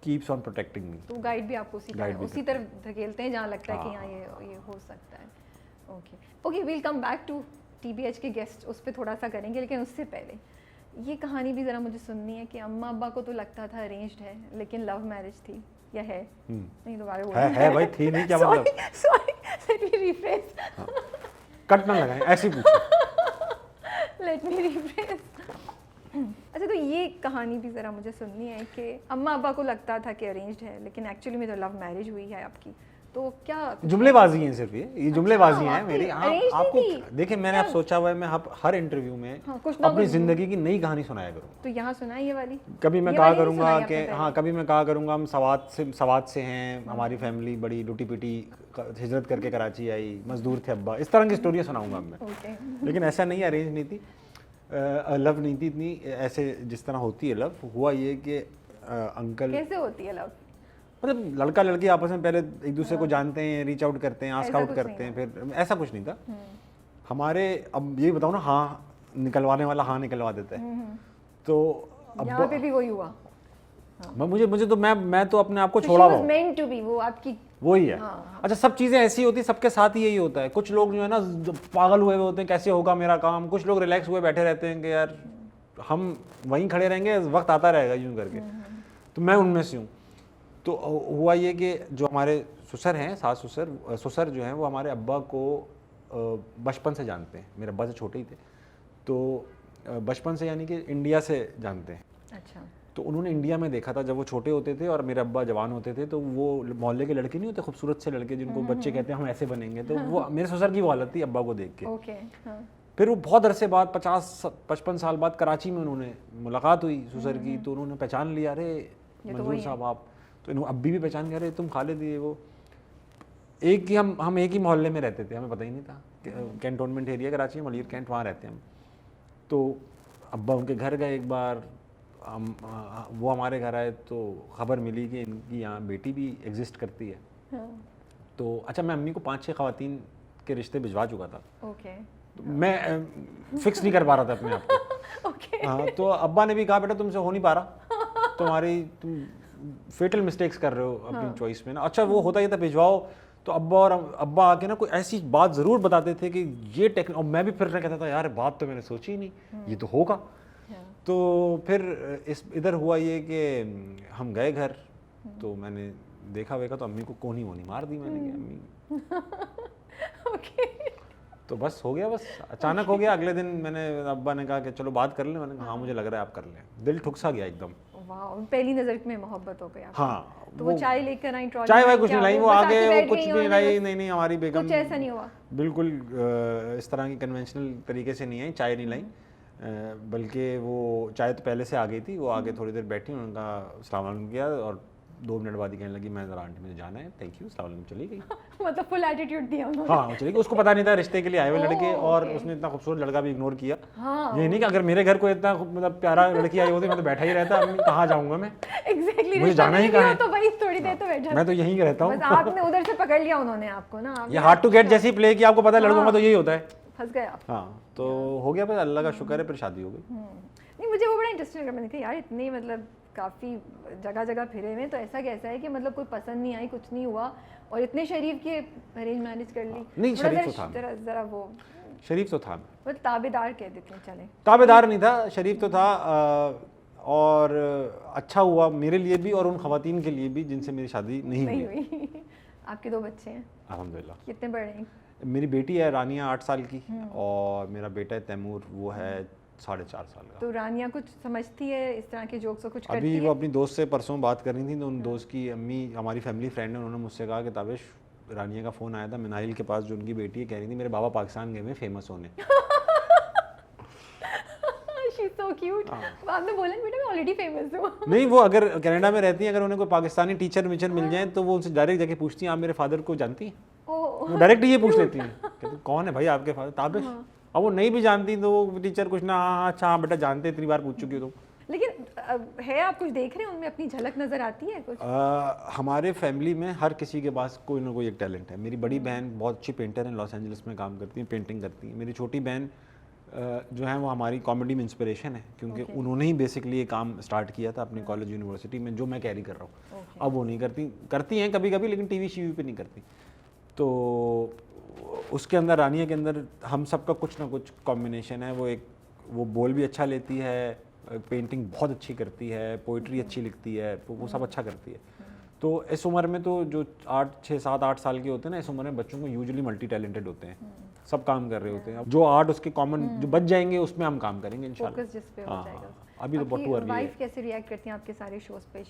कीप्स ऑन प्रोटेक्टिंग मी। तो गाइड भी आपको उसी तरफ धकेलते हैं जहाँ लगता है कि हाँ ये हो सकता है। Okay we'll come back to TBH के गेस्ट, उस पर थोड़ा सा करेंगे, लेकिन उससे पहले ये कहानी भी ज़रा मुझे सुननी है कि अम्मा अब्बा को तो लगता था अरेंज्ड है, लेकिन लव मैरिज थी या है? नहीं दोबारा है भाई, थी नहीं, क्या मतलब? Sorry let me refresh, cut ना लगाएं, ऐसे ही पूछो। Let me refresh. अच्छा तो ये कहानी भी ज़रा मुझे सुननी है कि अम्मा अब्बा को लगता था कि अरेंज्ड है, लेकिन एक्चुअली में तो लव मैरिज हुई है आपकी, तो क्या जुमलेबाजी है सिर्फ ये जुमलेबाजी है मेरी। आपको देखिए मैंने आप सोचा हुआ है मैं हर इंटरव्यू में अपनी जिंदगी की नई कहानी सुनाया करूँ, तो यहाँ सुनाई ये वाली। कभी मैं कहा करूँगा कि हाँ, कभी मैं कहा करूँगा हम सवात से हैं, हमारी फैमिली बड़ी लुटी पिटी हिजरत करके कराची आई, मजदूर थे अब्बा, इस तरह की स्टोरियाँ सुनाऊंगा मैं। लेकिन ऐसा नहीं, अरेंज नहीं थी, लव नहीं थी इतनी ऐसे जिस तरह होती है लव। हुआ ये कि अंकल, कैसे होती है लव? मतलब लड़का लड़की आपस में पहले एक दूसरे को जानते हैं, रीच आउट करते हैं, आस्क आउट करते हैं, फिर ऐसा कुछ नहीं था हमारे। अब ये बताओ ना, हाँ निकलवाने वाला हाँ निकलवा देता है, तो अब यहाँ पे भी वही हुआ। मुझे तो मैं तो अपने आप को छोड़ा हुआ, meant to be, वो आपकी वही है। अच्छा सब चीज़ें ऐसी होती, सबके साथ ही यही होता है। कुछ लोग जो है ना पागल हुए होते हैं, कैसे होगा मेरा काम, कुछ लोग रिलैक्स हुए बैठे रहते हैं कि यार हम वहीं खड़े रहेंगे, वक्त आता रहेगा यूँ करके, तो मैं उनमें से हूँ। तो हुआ ये कि जो हमारे ससुर हैं, सास ससुर जो हैं, वो हमारे अब्बा को बचपन से जानते हैं, मेरे अब्बा से छोटे ही थे, तो बचपन से यानी कि इंडिया से जानते हैं। अच्छा। तो उन्होंने इंडिया में देखा था जब वो छोटे होते थे और मेरे अब्बा जवान होते थे, तो वो मोहल्ले के लड़के नहीं होते खूबसूरत से लड़के जिनको बच्चे कहते हैं हम ऐसे बनेंगे, तो वो मेरे ससुर की वो हालत थी अब्बा को देख के। ओके। हाँ। फिर वो बहुत अरसे बाद 50-55 साल बाद कराची में उन्होंने मुलाकात हुई ससुर की, तो उन्होंने पहचान लिया, अरे मंजूर साहब आप, तो इन्होंने अभी भी पहचान गया, अरे तुम खालिद ये वो। एक ही हम एक ही मोहल्ले में रहते थे, हमें पता ही नहीं था, कैंटोनमेंट एरिया कराची में, मलिर कैंट, वहाँ रहते हैं हम। तो अब्बा उनके घर गए एक बार, वो हमारे घर आए तो ख़बर मिली कि इनकी यहाँ बेटी भी एग्जिस्ट करती है। हाँ। तो अच्छा, मैं अम्मी को 5-6 ख़वातीन के रिश्ते भिजवा चुका था। ओके। तो मैं फिक्स नहीं कर पा रहा था अपने आप को। ओके। हाँ, तो अब्बा ने भी कहा बेटा तुमसे हो नहीं पा रहा, तुम फेटल मिस्टेक्स कर रहे हो अपनी चॉइस में ना। अच्छा, वो होता ही था भिजवाओ, तो अब्बा आके ना कोई ऐसी बात ज़रूर बताते थे कि ये और मैं भी फिर कहता था यार बात तो मैंने सोची ही नहीं, ये तो होगा। तो फिर इधर हुआ ये कि हम गए घर, तो मैंने देखा तो अम्मी को कोनी वोनी मार दी मैंने कि अम्मी। ओके। तो बस हो गया, बस अचानक हो गया। अगले दिन मैंने अब्बा ने कहा कि चलो बात कर लें, मैंने कहा हाँ मुझे लग रहा है आप कर लें। दिल ठुक सा गया एकदम। वाह, पहली नज़र में मोहब्बत हो गई आपको। हाँ, तो वो चाय लेकर आई, ट्रॉली चाय वाय कुछ नहीं लाई, वो आगे वो कुछ नहीं नहीं लाई, नहीं हमारी बेगम कुछ ऐसा नहीं हुआ, बिल्कुल इस तरह की कन्वेंशनल तरीके से नहीं आई, चाय नहीं लाई, बल्कि वो चाय तो पहले से आ गई थी। वो आगे थोड़ी देर बैठी, उन्होंने कहा अस्सलाम वालेकुम किया और 2 मिनट बाद ही कहने लगी मैं ज़रा आंटी मुझे जाना है, थैंक यू, अस्सलाम वालेकुम, चली गई। मतलब फुल एटीट्यूड दिया उन्होंने। हाँ, चली गई। उसको पता नहीं था रिश्ते के लिए आए हुए लड़के, और उसने इतना खूबसूरत लड़का भी इग्नोर किया। हाँ, ये नहीं कि अगर मेरे घर को इतना मतलब प्यारा लड़की आई होती मैं तो बैठा ही रहता, कहाँ जाऊँगा मैं, एग्जैक्टली, मुझे जाना ही कहाँ है, तो भाई थोड़ी देर तो बैठा, मैं तो यहीं रहता हूँ। बस आपने उधर से पकड़ लिया उन्होंने आपको ना, ये हार्ड टू गेट जैसी प्ले की, आपको पता है लड़कों का तो यही होता है, फंस गए आप। हाँ, तो हो गया, बस अल्लाह का शुक्र है, फिर शादी हो गई। नहीं, मुझे वो बड़ा इंटरेस्टिंग लगा, मैंने कहा यार इतने मतलब काफ़ी जगह जगह फिरे हुए, तो ऐसा कैसा है कि मतलब कोई पसंद नहीं आई, कुछ नहीं हुआ, और इतने शरीफ के अरेंज मैरिज कर ली। नहीं, शरीफ तो था, जरा वो शरीफ तो था, वो ताबेदार कह देते हैं, चले ताबेदार नहीं था, शरीफ तो था। और अच्छा हुआ मेरे लिए भी और उन खवातीन के लिए भी जिनसे मेरी शादी नहीं हुई। आपके 2 बच्चे हैं अल्हम्दुलिल्लाह। कितने बड़े हैं? मेरी बेटी है रानिया 8 साल की, और मेरा बेटा है तैमूर, वो है 4.5 साल का। तो रानिया कुछ समझती है इस तरह के जोक्स, कुछ करती अभी है? वो अपनी दोस्त से परसों बात कर रही थी, तो उन दोस्त की अम्मी हमारी फैमिली फ्रेंड है, उन्होंने मुझसे कहा कि ताबिश रानिया का फ़ोन आया था मिनाइल के पास, जो उनकी बेटी है, कह रही थी मेरे बाबा पाकिस्तान गए हुए फेमस होने। She's so cute। आपने बोला बेटा मैं ऑलरेडी फेमस हूँ। नहीं, वो अगर कनाडा में रहती हैं, अगर उन्हें कोई पाकिस्तानी टीचर विचर मिल जाए तो वो उनसे डायरेक्ट जाके पूछती हैं आप मेरे फादर को जानती हैं? वो डायरेक्ट ये पूछ लेती हैं, कहती कौन है भाई आपके फादर? ताबिश। अब वो नहीं भी जानती तो वो टीचर कुछ ना हाँ अच्छा हाँ बेटा जानते, इतनी बार पूछ चुकी हो तुम। लेकिन है, आप कुछ देख रहे हैं उनमें, अपनी झलक नजर आती है कुछ? हमारे फैमिली में हर किसी के पास कोई ना कोई एक टैलेंट है। मेरी बड़ी बहन बहुत अच्छी पेंटर है, लॉस एंजलिस में काम करती है, पेंटिंग करती है। मेरी छोटी बहन जो है वो हमारी कॉमेडी में इंस्पिरेशन है, क्योंकि उन्होंने ही बेसिकली ये काम स्टार्ट किया था अपने कॉलेज यूनिवर्सिटी में, जो मैं कैरी कर रहा हूँ। अब वो नहीं करती हैं कभी कभी, लेकिन टीवी शीवी पे नहीं करती। तो उसके अंदर, रानिया के अंदर हम सबका कुछ ना कुछ कॉम्बिनेशन है। वो बोल भी अच्छा लेती है, पेंटिंग बहुत अच्छी करती है, पोइट्री अच्छी लिखती है, वो सब अच्छा करती है। तो इस उम्र में तो जो 6, 7, 8 साल के होते हैं ना, इस उम्र में बच्चों को यूजुअली मल्टी टैलेंटेड होते हैं, सब काम कर रहे होते हैं। जो आर्ट उसके कॉमन जो बच जाएंगे उसमें हम काम करेंगे इंशाल्लाह। फोकस जिस पे हो जाएगा। अभी तो बहुत अर्ली है। वाइफ कैसे रिएक्ट करती हैं आपके सारे शोज पे?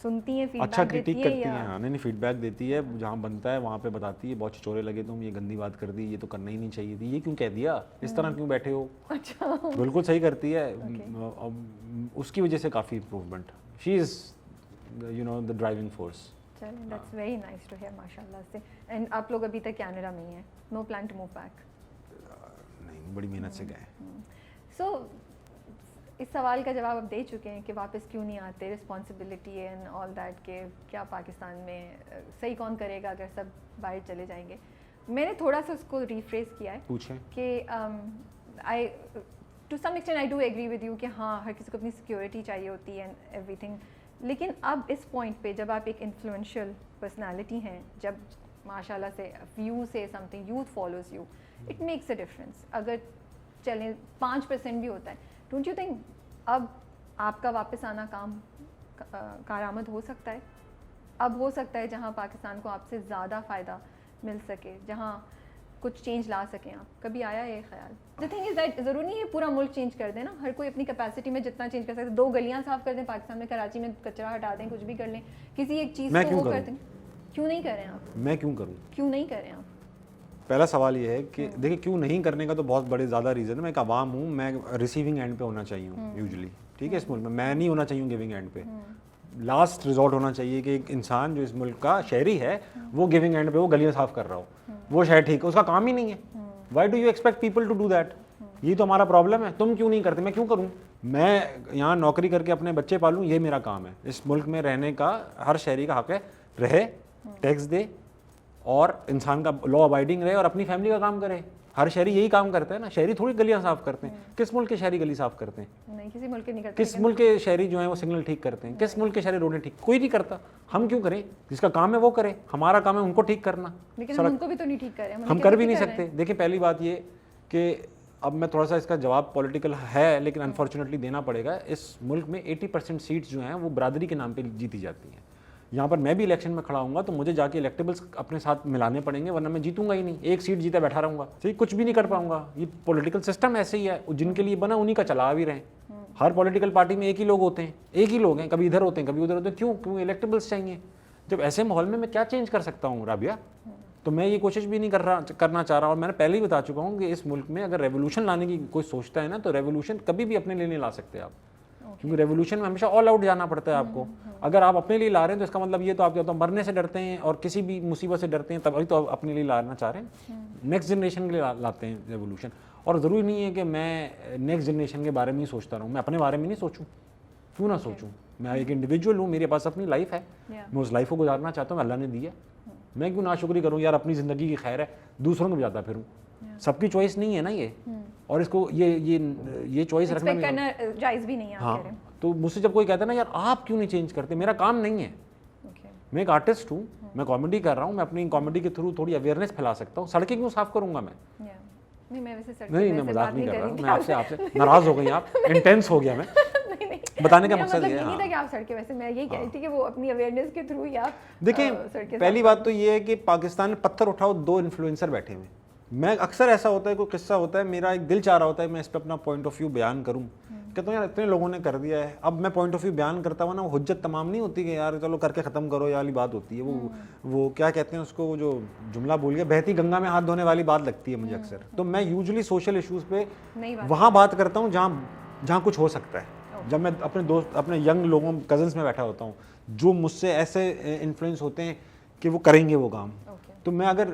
सुनती हैं, फीडबैक अच्छा देती क्रिटिक है करती या? हैं, हाँ, नहीं फीडबैक देती है, जहाँ बनता है वहाँ पे बताती है, बहुत छिचोरे लगे तुम, ये गंदी बात कर दी, ये तो करना ही नहीं चाहिए थी, ये क्यों कह दिया, इस तरह क्यों बैठे हो। अच्छा, बिल्कुल सही करती है। उसकी वजह से काफ़ी improvement, she is you know the driving force. चलिए, that's very nice to hear माशाल्लाह से। एंड आप लोग अभी तक कनाडा में ही हैं, no plan to move back? नहीं, बड़ी मेहनत से गए। सो इस सवाल का जवाब आप दे चुके हैं कि वापस क्यों नहीं आते, रिस्पॉन्सिबिलिटी एंड ऑल दैट, के क्या पाकिस्तान में सही कौन करेगा अगर सब बाहर चले जाएंगे। मैंने थोड़ा सा उसको रिफ्रेज किया है, पूछें कि I to some extent I do agree with you कि हाँ हर किसी को अपनी सिक्योरिटी चाहिए होती है एंड एवरीथिंग, लेकिन अब इस पॉइंट पे जब आप एक इन्फ्लुएंशियल पर्सनालिटी हैं, जब माशाल्लाह से यू से something, youth follows you, it makes a difference. अगर चलें 5% भी होता है, डोंट यू थिंक अब आपका वापस आना काम कारआमद हो सकता है? अब हो सकता है जहां पाकिस्तान को आपसे ज़्यादा फ़ायदा मिल सके, जहां कुछ चेंज ला सकें आप? कभी आया ये ख्याल? द थिंग इज़ दैट ज़रूरी नहीं है पूरा मुल्क चेंज कर देना, हर कोई अपनी कैपेसिटी में जितना चेंज कर सकते हैं। 2 गलियां साफ़ कर दें पाकिस्तान में, कराची में कचरा हटा दें, कुछ भी कर लें, किसी एक चीज़ को वो कर दें। क्यों नहीं करें आप? मैं क्यों करूँ? क्यों नहीं करें आप? पहला सवाल ये है कि देखिए क्यों नहीं करने का तो बहुत बड़े ज़्यादा रीज़न है। मैं एक आवाम हूँ, मैं रिसीविंग एंड पे होना चाहिए हूँ यूजुअली, ठीक है, इस मुल्क में मैं नहीं होना चाहिए गिविंग एंड पे। लास्ट रिजॉर्ट होना चाहिए कि एक इंसान जो इस मुल्क का शहरी है वो गिविंग एंड पे वो गलियाँ साफ़ कर रहा हो, वो शायद ठीक है, उसका काम ही नहीं है। Why do you expect people to do that? ये तो हमारा प्रॉब्लम है। तुम क्यों नहीं करते, मैं क्यों करूँ? मैं यहाँ नौकरी करके अपने बच्चे पालूँ, ये मेरा काम है। इस मुल्क में रहने का हर शहरी का हक है, रहे, टैक्स दे और इंसान का लॉ अबाइडिंग रहे और अपनी फैमिली का काम करे। हर शहरी यही काम करता है ना, शहरी थोड़ी गलियां साफ करते हैं। किस मुल्क के शहरी गली साफ करते हैं? नहीं, किसी मुल्क के नहीं करते। किस मुल्क के शहरी जो है वो सिग्नल ठीक करते हैं? किस मुल्क के शहरी रोडें ठीक? कोई नहीं करता। हम क्यों करें? जिसका काम है वो करे, हमारा काम है उनको ठीक करना। लेकिन हम उनको भी तो नहीं ठीक कर रहे हैं, हम कर भी नहीं सकते। देखिए पहली बात ये कि अब मैं थोड़ा सा इसका जवाब पॉलिटिकल है लेकिन अनफॉर्चुनेटली देना पड़ेगा। इस मुल्क में 80% सीट्स जो हैं वो बरादरी के नाम पे जीती जाती हैं। यहाँ पर मैं भी इलेक्शन में खड़ा हूँगा तो मुझे जाके इलेक्टेबल्स अपने साथ मिलाने पड़ेंगे, वरना मैं जीतूंगा ही नहीं। एक सीट जीता बैठा रहूँगा, सही कुछ भी नहीं कर पाऊंगा। ये पॉलिटिकल सिस्टम ऐसे ही है, जिनके लिए बना उन्हीं का चला भी रहे। हर पॉलिटिकल पार्टी में एक ही लोग होते हैं, एक ही लोग हैं, कभी इधर होते हैं कभी उधर होते हैं। क्यों इलेक्टेबल्स चाहिए? जब ऐसे माहौल में मैं क्या चेंज कर सकता हूँ राबिया? तो मैं ये कोशिश भी नहीं करना चाह रहा। और मैंने पहले ही बता चुका हूँ कि इस मुल्क में अगर रेवोल्यूशन लाने की कोई सोचता है ना, तो रेवोल्यूशन कभी भी अपने लिए नहीं ला सकते आप, क्योंकि रेवोल्यूशन में हमेशा ऑल आउट जाना पड़ता है आपको। अगर आप अपने लिए ला रहे हैं तो इसका मतलब ये तो आप तो मरने से डरते हैं और किसी भी मुसीबत से डरते हैं, तभी तो आप अपने लिए लाना चाह रहे हैं। नेक्स्ट जनरेशन के लिए लाते हैं रेवोल्यूशन। और ज़रूरी नहीं है कि मैं नेक्स्ट जनरेशन के बारे में ही सोचता रहूँ, मैं अपने बारे में नहीं सोचूँ। क्यों ना सोचूँ? मैं एक इंडिविजुअल हूँ, मेरे पास अपनी लाइफ है, मैं उस लाइफ को गुजारना चाहता हूँ, अल्लाह ने दी है। मैं क्यों नाशुक्री करूँ यार? अपनी ज़िंदगी की खैर है, दूसरों को बजाता फिरूँ। सबकी चॉइस नहीं है ना ये, और इसको ये चॉइस रखना जायज़ भी नहीं है। हाँ, तो मुझसे जब कोई कहता है ना यार आप क्यों नहीं चेंज करते, मेरा काम नहीं है। मैं एक आर्टिस्ट हूँ, मैं कॉमेडी कर रहा हूँ, मैं अपनी कॉमेडी के थ्रू थोड़ी अवेयरनेस फैला सकता हूँ। सड़कें क्यों साफ करूँगा मैं? नहीं, मैं मजाक नहीं कर रहा। मैं आपसे नाराज हो गई, आप इंटेंस हो गया मैं। बताने का मकसद ये नहीं था कि आप सड़कें, वैसे मैं यही कह रही थी कि वो अपनी अवेयरनेस के थ्रू ही आप देखिए। पहली बात तो ये है कि पाकिस्तान में पत्थर उठाओ, 2 इन्फ्लुएंसर बैठे हुए। मैं अक्सर ऐसा होता है, कोई किस्सा होता है, मेरा एक दिल चाह रहा होता है मैं इस पर अपना पॉइंट ऑफ व्यू बयान करूँ। कहता हूँ यार इतने लोगों ने कर दिया है, अब मैं पॉइंट ऑफ व्यू बयान करता हुआ ना, वो हुज्जत तमाम नहीं होती कि यार चलो करके ख़त्म करो, ये वाली बात होती है। वो क्या कहते हैं उसको, वो जो जुमला बोल गया, बहती गंगा में हाथ धोने वाली बात लगती है मुझे अक्सर। तो मैं यूजुअली सोशल इशूज़ पे वहाँ बात करता हूँ जहाँ कुछ हो सकता है। जब मैं अपने दोस्त, अपने यंग लोगों, कजन्स में बैठा होता हूँ जो मुझसे ऐसे इन्फ्लुएंस होते हैं कि वो करेंगे वो काम। तो मैं अगर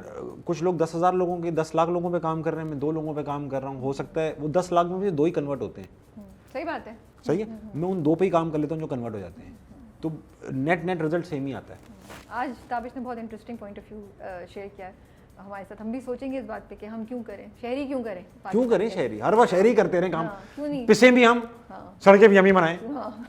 कुछ लोग 10,000 लोगों के 10 लाख लोगों पे काम कर रहे हैं, मैं 2 लोगों पे काम कर रहा हूँ, हो सकता है वो 10 लाख में भी 2 ही कन्वर्ट होते हैं। सही बात है, सही है। मैं उन 2 पे ही काम कर लेता हूँ जो कन्वर्ट हो जाते हैं, तो नेट रिजल्ट सेम ही आता है। आज ताबिश ने बहुत interesting point of view share किया हमारे साथ। हम भी सोचेंगे इस बात पे कि हम क्यों करें, शहरी क्यों करें शहरी हर बार शहरी करते रहे काम, पिसे भी हम, सड़कें भी हम ही बनाएं,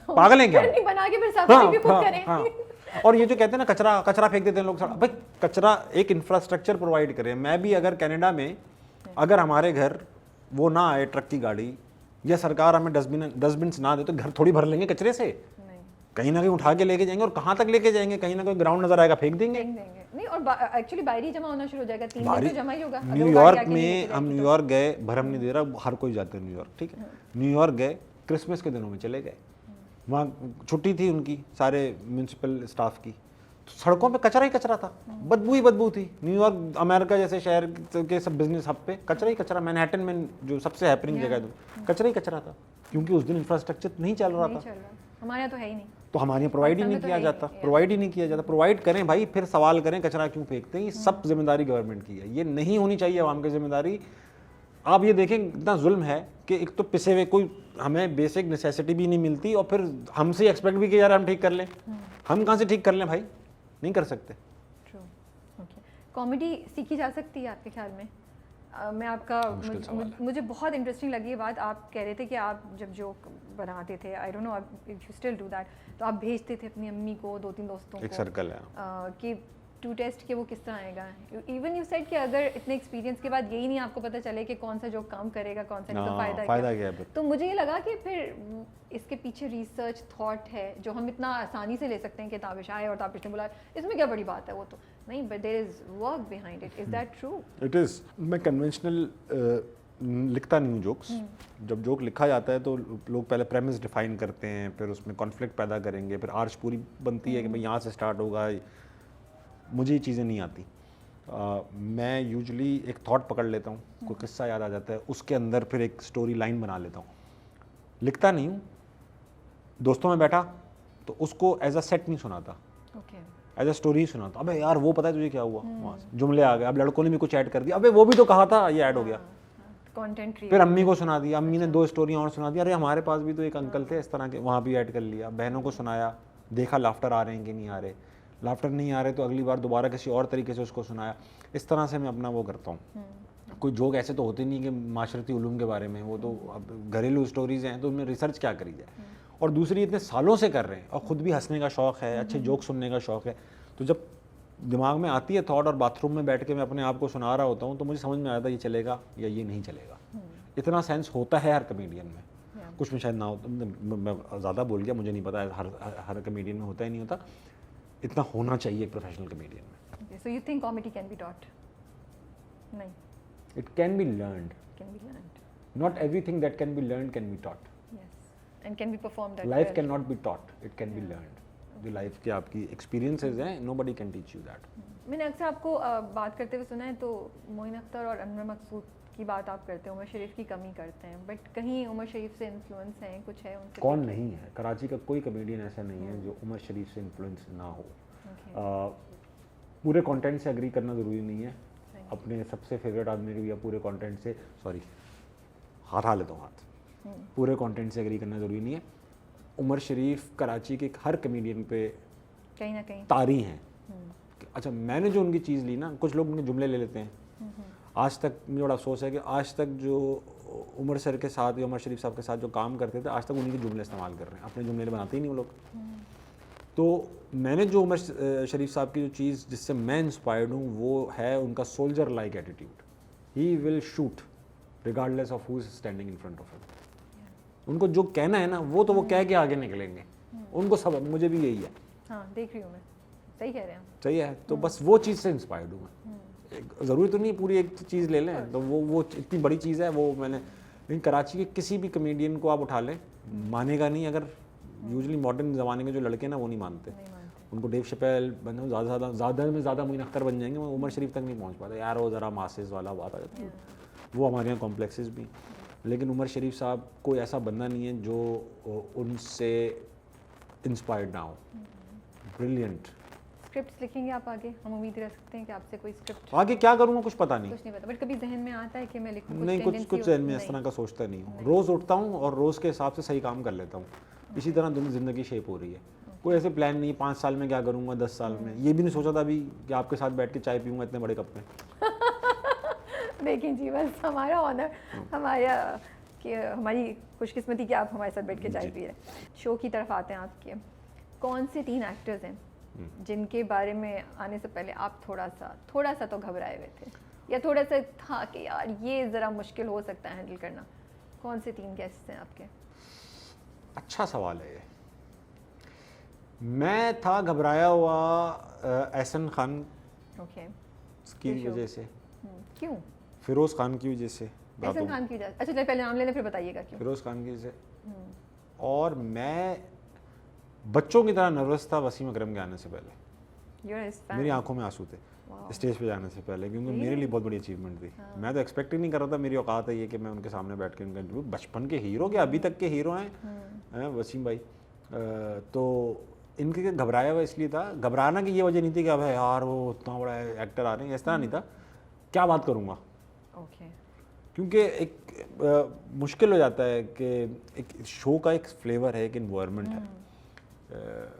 पागल हैं क्या? बना के फिर सफाई भी खुद करें। और ये जो कहते हैं ना कचरा फेंक देते हैं लोग, भाई कचरा एक इंफ्रास्ट्रक्चर प्रोवाइड करें। मैं भी अगर कनाडा में अगर हमारे घर वो ना आए ट्रक की गाड़ी, या सरकार हमें डस्टबिन ना दे, तो घर थोड़ी भर लेंगे कचरे से? कहीं ना कहीं उठा के लेके जाएंगे, और कहाँ तक लेके जाएंगे? कहीं ना कहीं ग्राउंड नजर आएगा, फेंक देंगे। नहीं, और एक्चुअली बाहरी जमा होना शुरू हो जाएगा, 3 दिन तो जमा ही होगा। न्यूयॉर्क में हम न्यूयॉर्क गए, भरम नहीं दे रहा, हर कोई जाते हैं न्यूयॉर्क, ठीक है। न्यूयॉर्क गए, क्रिसमस के दिनों में चले गए, वहाँ छुट्टी थी उनकी सारे म्यूनसिपल स्टाफ की, तो सड़कों पे कचरा ही कचरा था, बदबू ही बदबू थी। न्यूयॉर्क अमेरिका जैसे शहर के सब बिजनेस हब पे कचरा ही कचरा, मैनहट्टन में जो सबसे हैपनिंग जगह है कचरा ही कचरा था, क्योंकि उस दिन इंफ्रास्ट्रक्चर नहीं चल रहा था। हमारे यहाँ तो है ही नहीं, तो हमारे यहाँ प्रोवाइड ही नहीं किया जाता। प्रोवाइड करें भाई, फिर सवाल करें कचरा क्यों फेंकते हैं। ये सब जिम्मेदारी गवर्नमेंट की है, ये नहीं होनी चाहिए आवाम की जिम्मेदारी। आप ये देखें इतना जुल्म है कि एक तो पिसे हुए कोई हमें बेसिक नेसेसिटी भी नहीं मिलती, और फिर हमसे एक्सपेक्ट भी कि यार हम ठीक कर लें। हम कहाँ से ठीक कर लें भाई? नहीं कर सकते। कॉमेडी सीखी जा सकती है आपके ख्याल में? मैं आपका मुझे बहुत इंटरेस्टिंग लगी ये बात। आप कह रहे थे कि आप जब जोक बनाते थे, I don't know if you still do that, तो आप भेजते थे अपनी अम्मी को, 2-3 दोस्तों को, एक सर्कल है कि टू टेस्ट के वो किस तरह आएगा। इवन यू सेड कि अगर इतने एक्सपीरियंस के बाद यही नहीं आपको पता चले कि कौन सा जोक काम करेगा, कौन सा नहीं, तो फ़ायदा क्या है? तो मुझे ये लगा कि फिर इसके पीछे रिसर्च थॉट है जो हम इतना आसानी से ले सकते हैं कि ताबिश आए और ताबिश ने बोला इसमें क्या बड़ी बात है, वो तो नहीं, but there is work behind it. Is that true? It is. मैं कन्वेंशनल लिखता नहीं हूँ जोक्स। जब जोक लिखा जाता है तो लोग पहले प्रेमिस डिफाइन करते हैं, फिर उसमें कॉन्फ्लिक्ट पैदा करेंगे, फिर आर्च पूरी बनती है कि भाई यहाँ से स्टार्ट होगा। मुझे ये चीज़ें नहीं आती। मैं यूजुअली एक थॉट पकड़ लेता हूँ, कोई किस्सा याद आ जाता है, उसके अंदर फिर एक स्टोरी लाइन बना लेता हूँ। लिखता नहीं हूँ। दोस्तों में बैठा तो उसको एज अ सेट नहीं सुनाता, एज अ स्टोरी ही सुनाता। अबे यार वो पता है तुझे क्या हुआ, वहाँ से जुमले आ गए। अब लड़कों ने भी कुछ ऐड कर दिया, अबे वो भी तो कहा था, ये ऐड हो गया। कंटेंट फिर अम्मी को सुना दिया, अम्मी ने 2 स्टोरियाँ और सुना दी, अरे हमारे पास भी तो एक अंकल थे इस तरह के, वहाँ भी ऐड कर लिया। बहनों को सुनाया, देखा लाफ्टर आ रहे हैं कि नहीं आ रहे। लाफ्टर नहीं आ रहे तो अगली बार दोबारा किसी और तरीके से उसको सुनाया। इस तरह से मैं अपना वो करता हूँ। कोई जोक ऐसे तो होते नहीं कि माशरती उलूम के बारे में, वो तो अब घरेलू स्टोरीज हैं, तो उनमें रिसर्च क्या करी जाए। और दूसरी, इतने सालों से कर रहे हैं और ख़ुद भी हंसने का शौक़ है, अच्छे जोक सुनने का शौक़ है, तो जब दिमाग में आती है थॉट और बाथरूम में बैठ के मैं अपने आप को सुना रहा होता हूँ तो मुझे समझ में आता है ये चलेगा या ये नहीं चलेगा। इतना सेंस होता है हर कमेडियन में, कुछ में शायद ना हो। मैं ज़्यादा बोल गया, मुझे नहीं पता है हर कमेडियन में होता ही नहीं होता। इतना होना चाहिए एक प्रोफेशनल कमेडियन में। So you think comedy can be taught? नहीं, it can be learned. Can be learned. Not everything that can be learned can be taught. Yes, and can be performed. Life can not be taught, it can be learned. जो life के आपकी experiences हैं, nobody can teach you that. मैंने अक्सर आपको बात करते हुए सुना है तो मोइन अख्तर और अनवर मकसूद की बात आप करते हैं, उमर शरीफ की कमी करते हैं, बट कहीं उमर शरीफ से इन्फ्लुएंस है, कुछ है उनसे? कौन नहीं है? कराची का कोई कमेडियन ऐसा नहीं है जो उमर शरीफ से इन्फ्लुएंस ना हो। पूरे कंटेंट से एग्री करना ज़रूरी नहीं है। अपने सबसे फेवरेट आदमी के भी या पूरे कंटेंट से, सॉरी हाथ लेता हूँ हाथ, पूरे कंटेंट से एग्री करना ज़रूरी नहीं है। उमर शरीफ कराची के हर कमेडियन पे कहीं ना कहीं तारी हैं। अच्छा, मैंने जो उनकी चीज़ ली ना, कुछ लोग उनके जुमले ले लेते हैं। आज तक मुझे बड़ा अफसोस है कि आज तक जो उमर सर के साथ या उमर शरीफ साहब के साथ जो काम करते थे, आज तक उन्हीं के जुमले इस्तेमाल कर रहे हैं। अपने जुमले बनाते ही नहीं वो लोग। तो मैंने जो उमर शरीफ साहब की जो चीज़ जिससे मैं इंस्पायर्ड हूँ वो है उनका soldier like attitude. He will shoot regardless of who is standing in front of him. उनको जो कहना है ना वो तो वो कह के आगे निकलेंगे। उनको सब, मुझे भी यही है। हाँ, देख रही हूँ मैं, सही कह रहे हैं। सही है, तो बस वो चीज़ से इंस्पायर्ड हूँ मैं। ज़रूरी तो नहीं पूरी एक चीज़ ले लें, तो वो इतनी बड़ी चीज़ है वो मैंने। लेकिन कराची के किसी भी कमेडियन को आप उठा लें, मानेगा नहीं। अगर यूजुअली मॉडर्न ज़माने के जो लड़के ना वो नहीं मानते। उनको डेव शपेल बनो, ज़्यादा में ज़्यादा मोइन अख्तर बन जाएंगे, वो उमर शरीफ तक नहीं पहुँच पाता यार। वो ज़रा मासेस वाला बात आ जाती है, वो हमारे यहाँ कॉम्प्लेक्सेस भी। लेकिन उमर शरीफ साहब कोई ऐसा बंदा नहीं है जो उनसे इंस्पायर्ड ना हो। ब्रिलियंट। स्क्रिप्ट्स लिखेंगे आप आगे? हम उम्मीद रख सकते हैं कि आपसे कोई स्क्रिप्ट? आगे क्या करूँगा कुछ पता नहीं। कुछ नहीं पता, बट कभी जहन में आता है कि मैं लिखूँ? नहीं, कुछ जहन में इस तरह का सोचता नहीं हूँ। रोज़ उठता हूँ और रोज़ के हिसाब से सही काम कर लेता हूँ। इसी तरह ज़िंदगी शेप हो रही है। कोई ऐसे प्लान नहीं 5 साल में क्या करूँगा, 10 साल में। ये भी नहीं सोचा था अभी कि आपके साथ बैठ के चाय पीऊँगा इतने बड़े कप में। देखिए जी, बस हमारा ऑनर, हमारी खुशकिस्मती कि आप हमारे साथ बैठ के चाय पी रहे हैं। शो की तरफ आते हैं आपके। कौन से 3 एक्टर्स हैं जिनके बारे में आने से पहले आप थोड़ा सा तो घबराए हुए थे, या थोड़ा सा था कि यार ये ज़रा मुश्किल हो सकता है हैंडल करना? कौन से 3 गेस्ट्स हैं आपके? अच्छा सवाल है ये। मैं था घबराया हुआ एहसन खान की वजह से। क्यों? फिरोज़ खान की वजह से। एहसन खान की वजह? अच्छा, पहले नाम लेने फिर बताइएगा क्यों। फिरोज़ खान की वजह से। और मैं बच्चों की तरह नर्वस था वसीम अकरम के आने से पहले। मेरी आंखों में आंसू थे स्टेज पे जाने से पहले, क्योंकि मेरे लिए बहुत बड़ी अचीवमेंट थी। मैं तो एक्सपेक्ट ही नहीं कर रहा था। मेरी औकात है ये कि मैं उनके सामने बैठ के उनका इंटरव्यू, बचपन के हीरो के अभी तक के हीरो हैं वसीम भाई। तो इनके घबराया हुआ इसलिए था। घबराना की ये वजह नहीं थी कि अब यार वो इतना बड़ा एक्टर आ रहे हैं, इस तरह नहीं था। क्या बात करूँगा, क्योंकि एक मुश्किल हो जाता है कि एक शो का एक फ्लेवर है, एक इन्वायरमेंट है।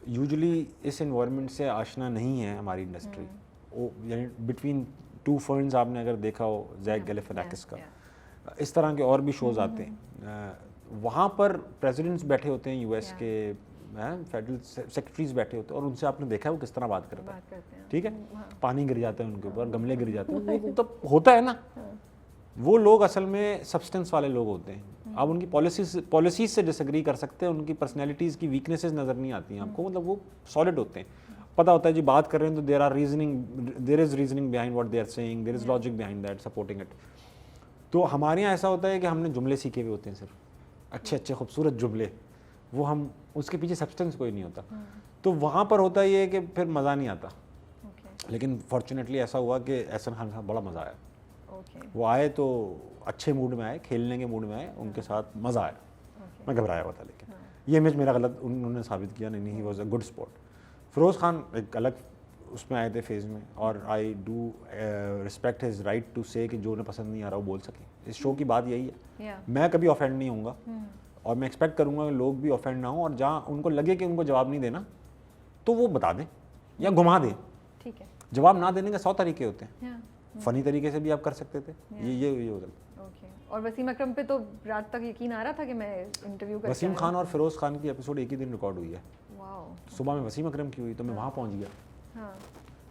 यूजुअली इस इन्वायरमेंट से आशना नहीं है हमारी इंडस्ट्री। वो यानी बिटवीन 2 फर्न्स आपने अगर देखा हो, जैक गैलिफियानाकिस का, इस तरह के और भी शोज़ आते हैं। वहाँ पर प्रेसिडेंट्स बैठे होते हैं यूएस के, फेडरल सेक्रेटरीज बैठे होते हैं, और उनसे आपने देखा है वो किस तरह बात करते हैं। ठीक है, पानी गिर जाता है उनके ऊपर, गमले गिर जाते हैं, वो तो होता है ना। वो लोग असल में सब्सटेंस वाले लोग होते हैं। आप उनकी पॉलिसीज से डिसएग्री कर सकते हैं, उनकी पर्सनैलिटीज़ की वीकनेसेस नज़र नहीं आती हैं आपको, मतलब वो सॉलिड होते हैं। पता होता है जी बात कर रहे हैं तो there is reasoning behind what they are saying, there is logic behind that supporting it. तो हमारे यहाँ ऐसा होता है कि हमने जुमले सीखे हुए होते हैं, सिर्फ अच्छे अच्छे खूबसूरत जुमले, वो हम उसके पीछे सब्सटेंस कोई नहीं होता। तो वहाँ पर होता ये है कि फिर मज़ा नहीं आता। लेकिन फॉर्चुनेटली ऐसा हुआ कि एहसान खान साहब बड़ा मज़ा आया। वो आए तो अच्छे मूड में आए, खेलने के मूड में आए, उनके साथ मज़ा आया। मैं घबराया हुआ था, लेकिन ये इमेज मेरा गलत उन्होंने साबित किया, नहीं he was a good sport. Firoz Khan एक अलग उसमें आए थे फेज़ में, और I do respect his right to say कि जो उन्हें पसंद नहीं आ रहा वो बोल सके। इस शो की बात यही है, मैं कभी ऑफेंड नहीं होऊंगा और मैं एक्सपेक्ट करूंगा कि लोग भी ऑफेंड ना हो, और जहाँ उनको लगे कि उनको जवाब नहीं देना तो वो बता दें या घुमा दें। ठीक है, जवाब ना देने के 100 तरीके होते हैं, फनी तरीके से भी आप कर सकते थे। ये होता। और वसीम अकरम पे तो रात तक यकीन आ रहा था कि मैं इंटरव्यू कर। वसीम खान और फिरोज़ खान की एपिसोड एक ही दिन रिकॉर्ड हुई है। सुबह में वसीम अकरम की हुई तो मैं वहाँ पहुँच गया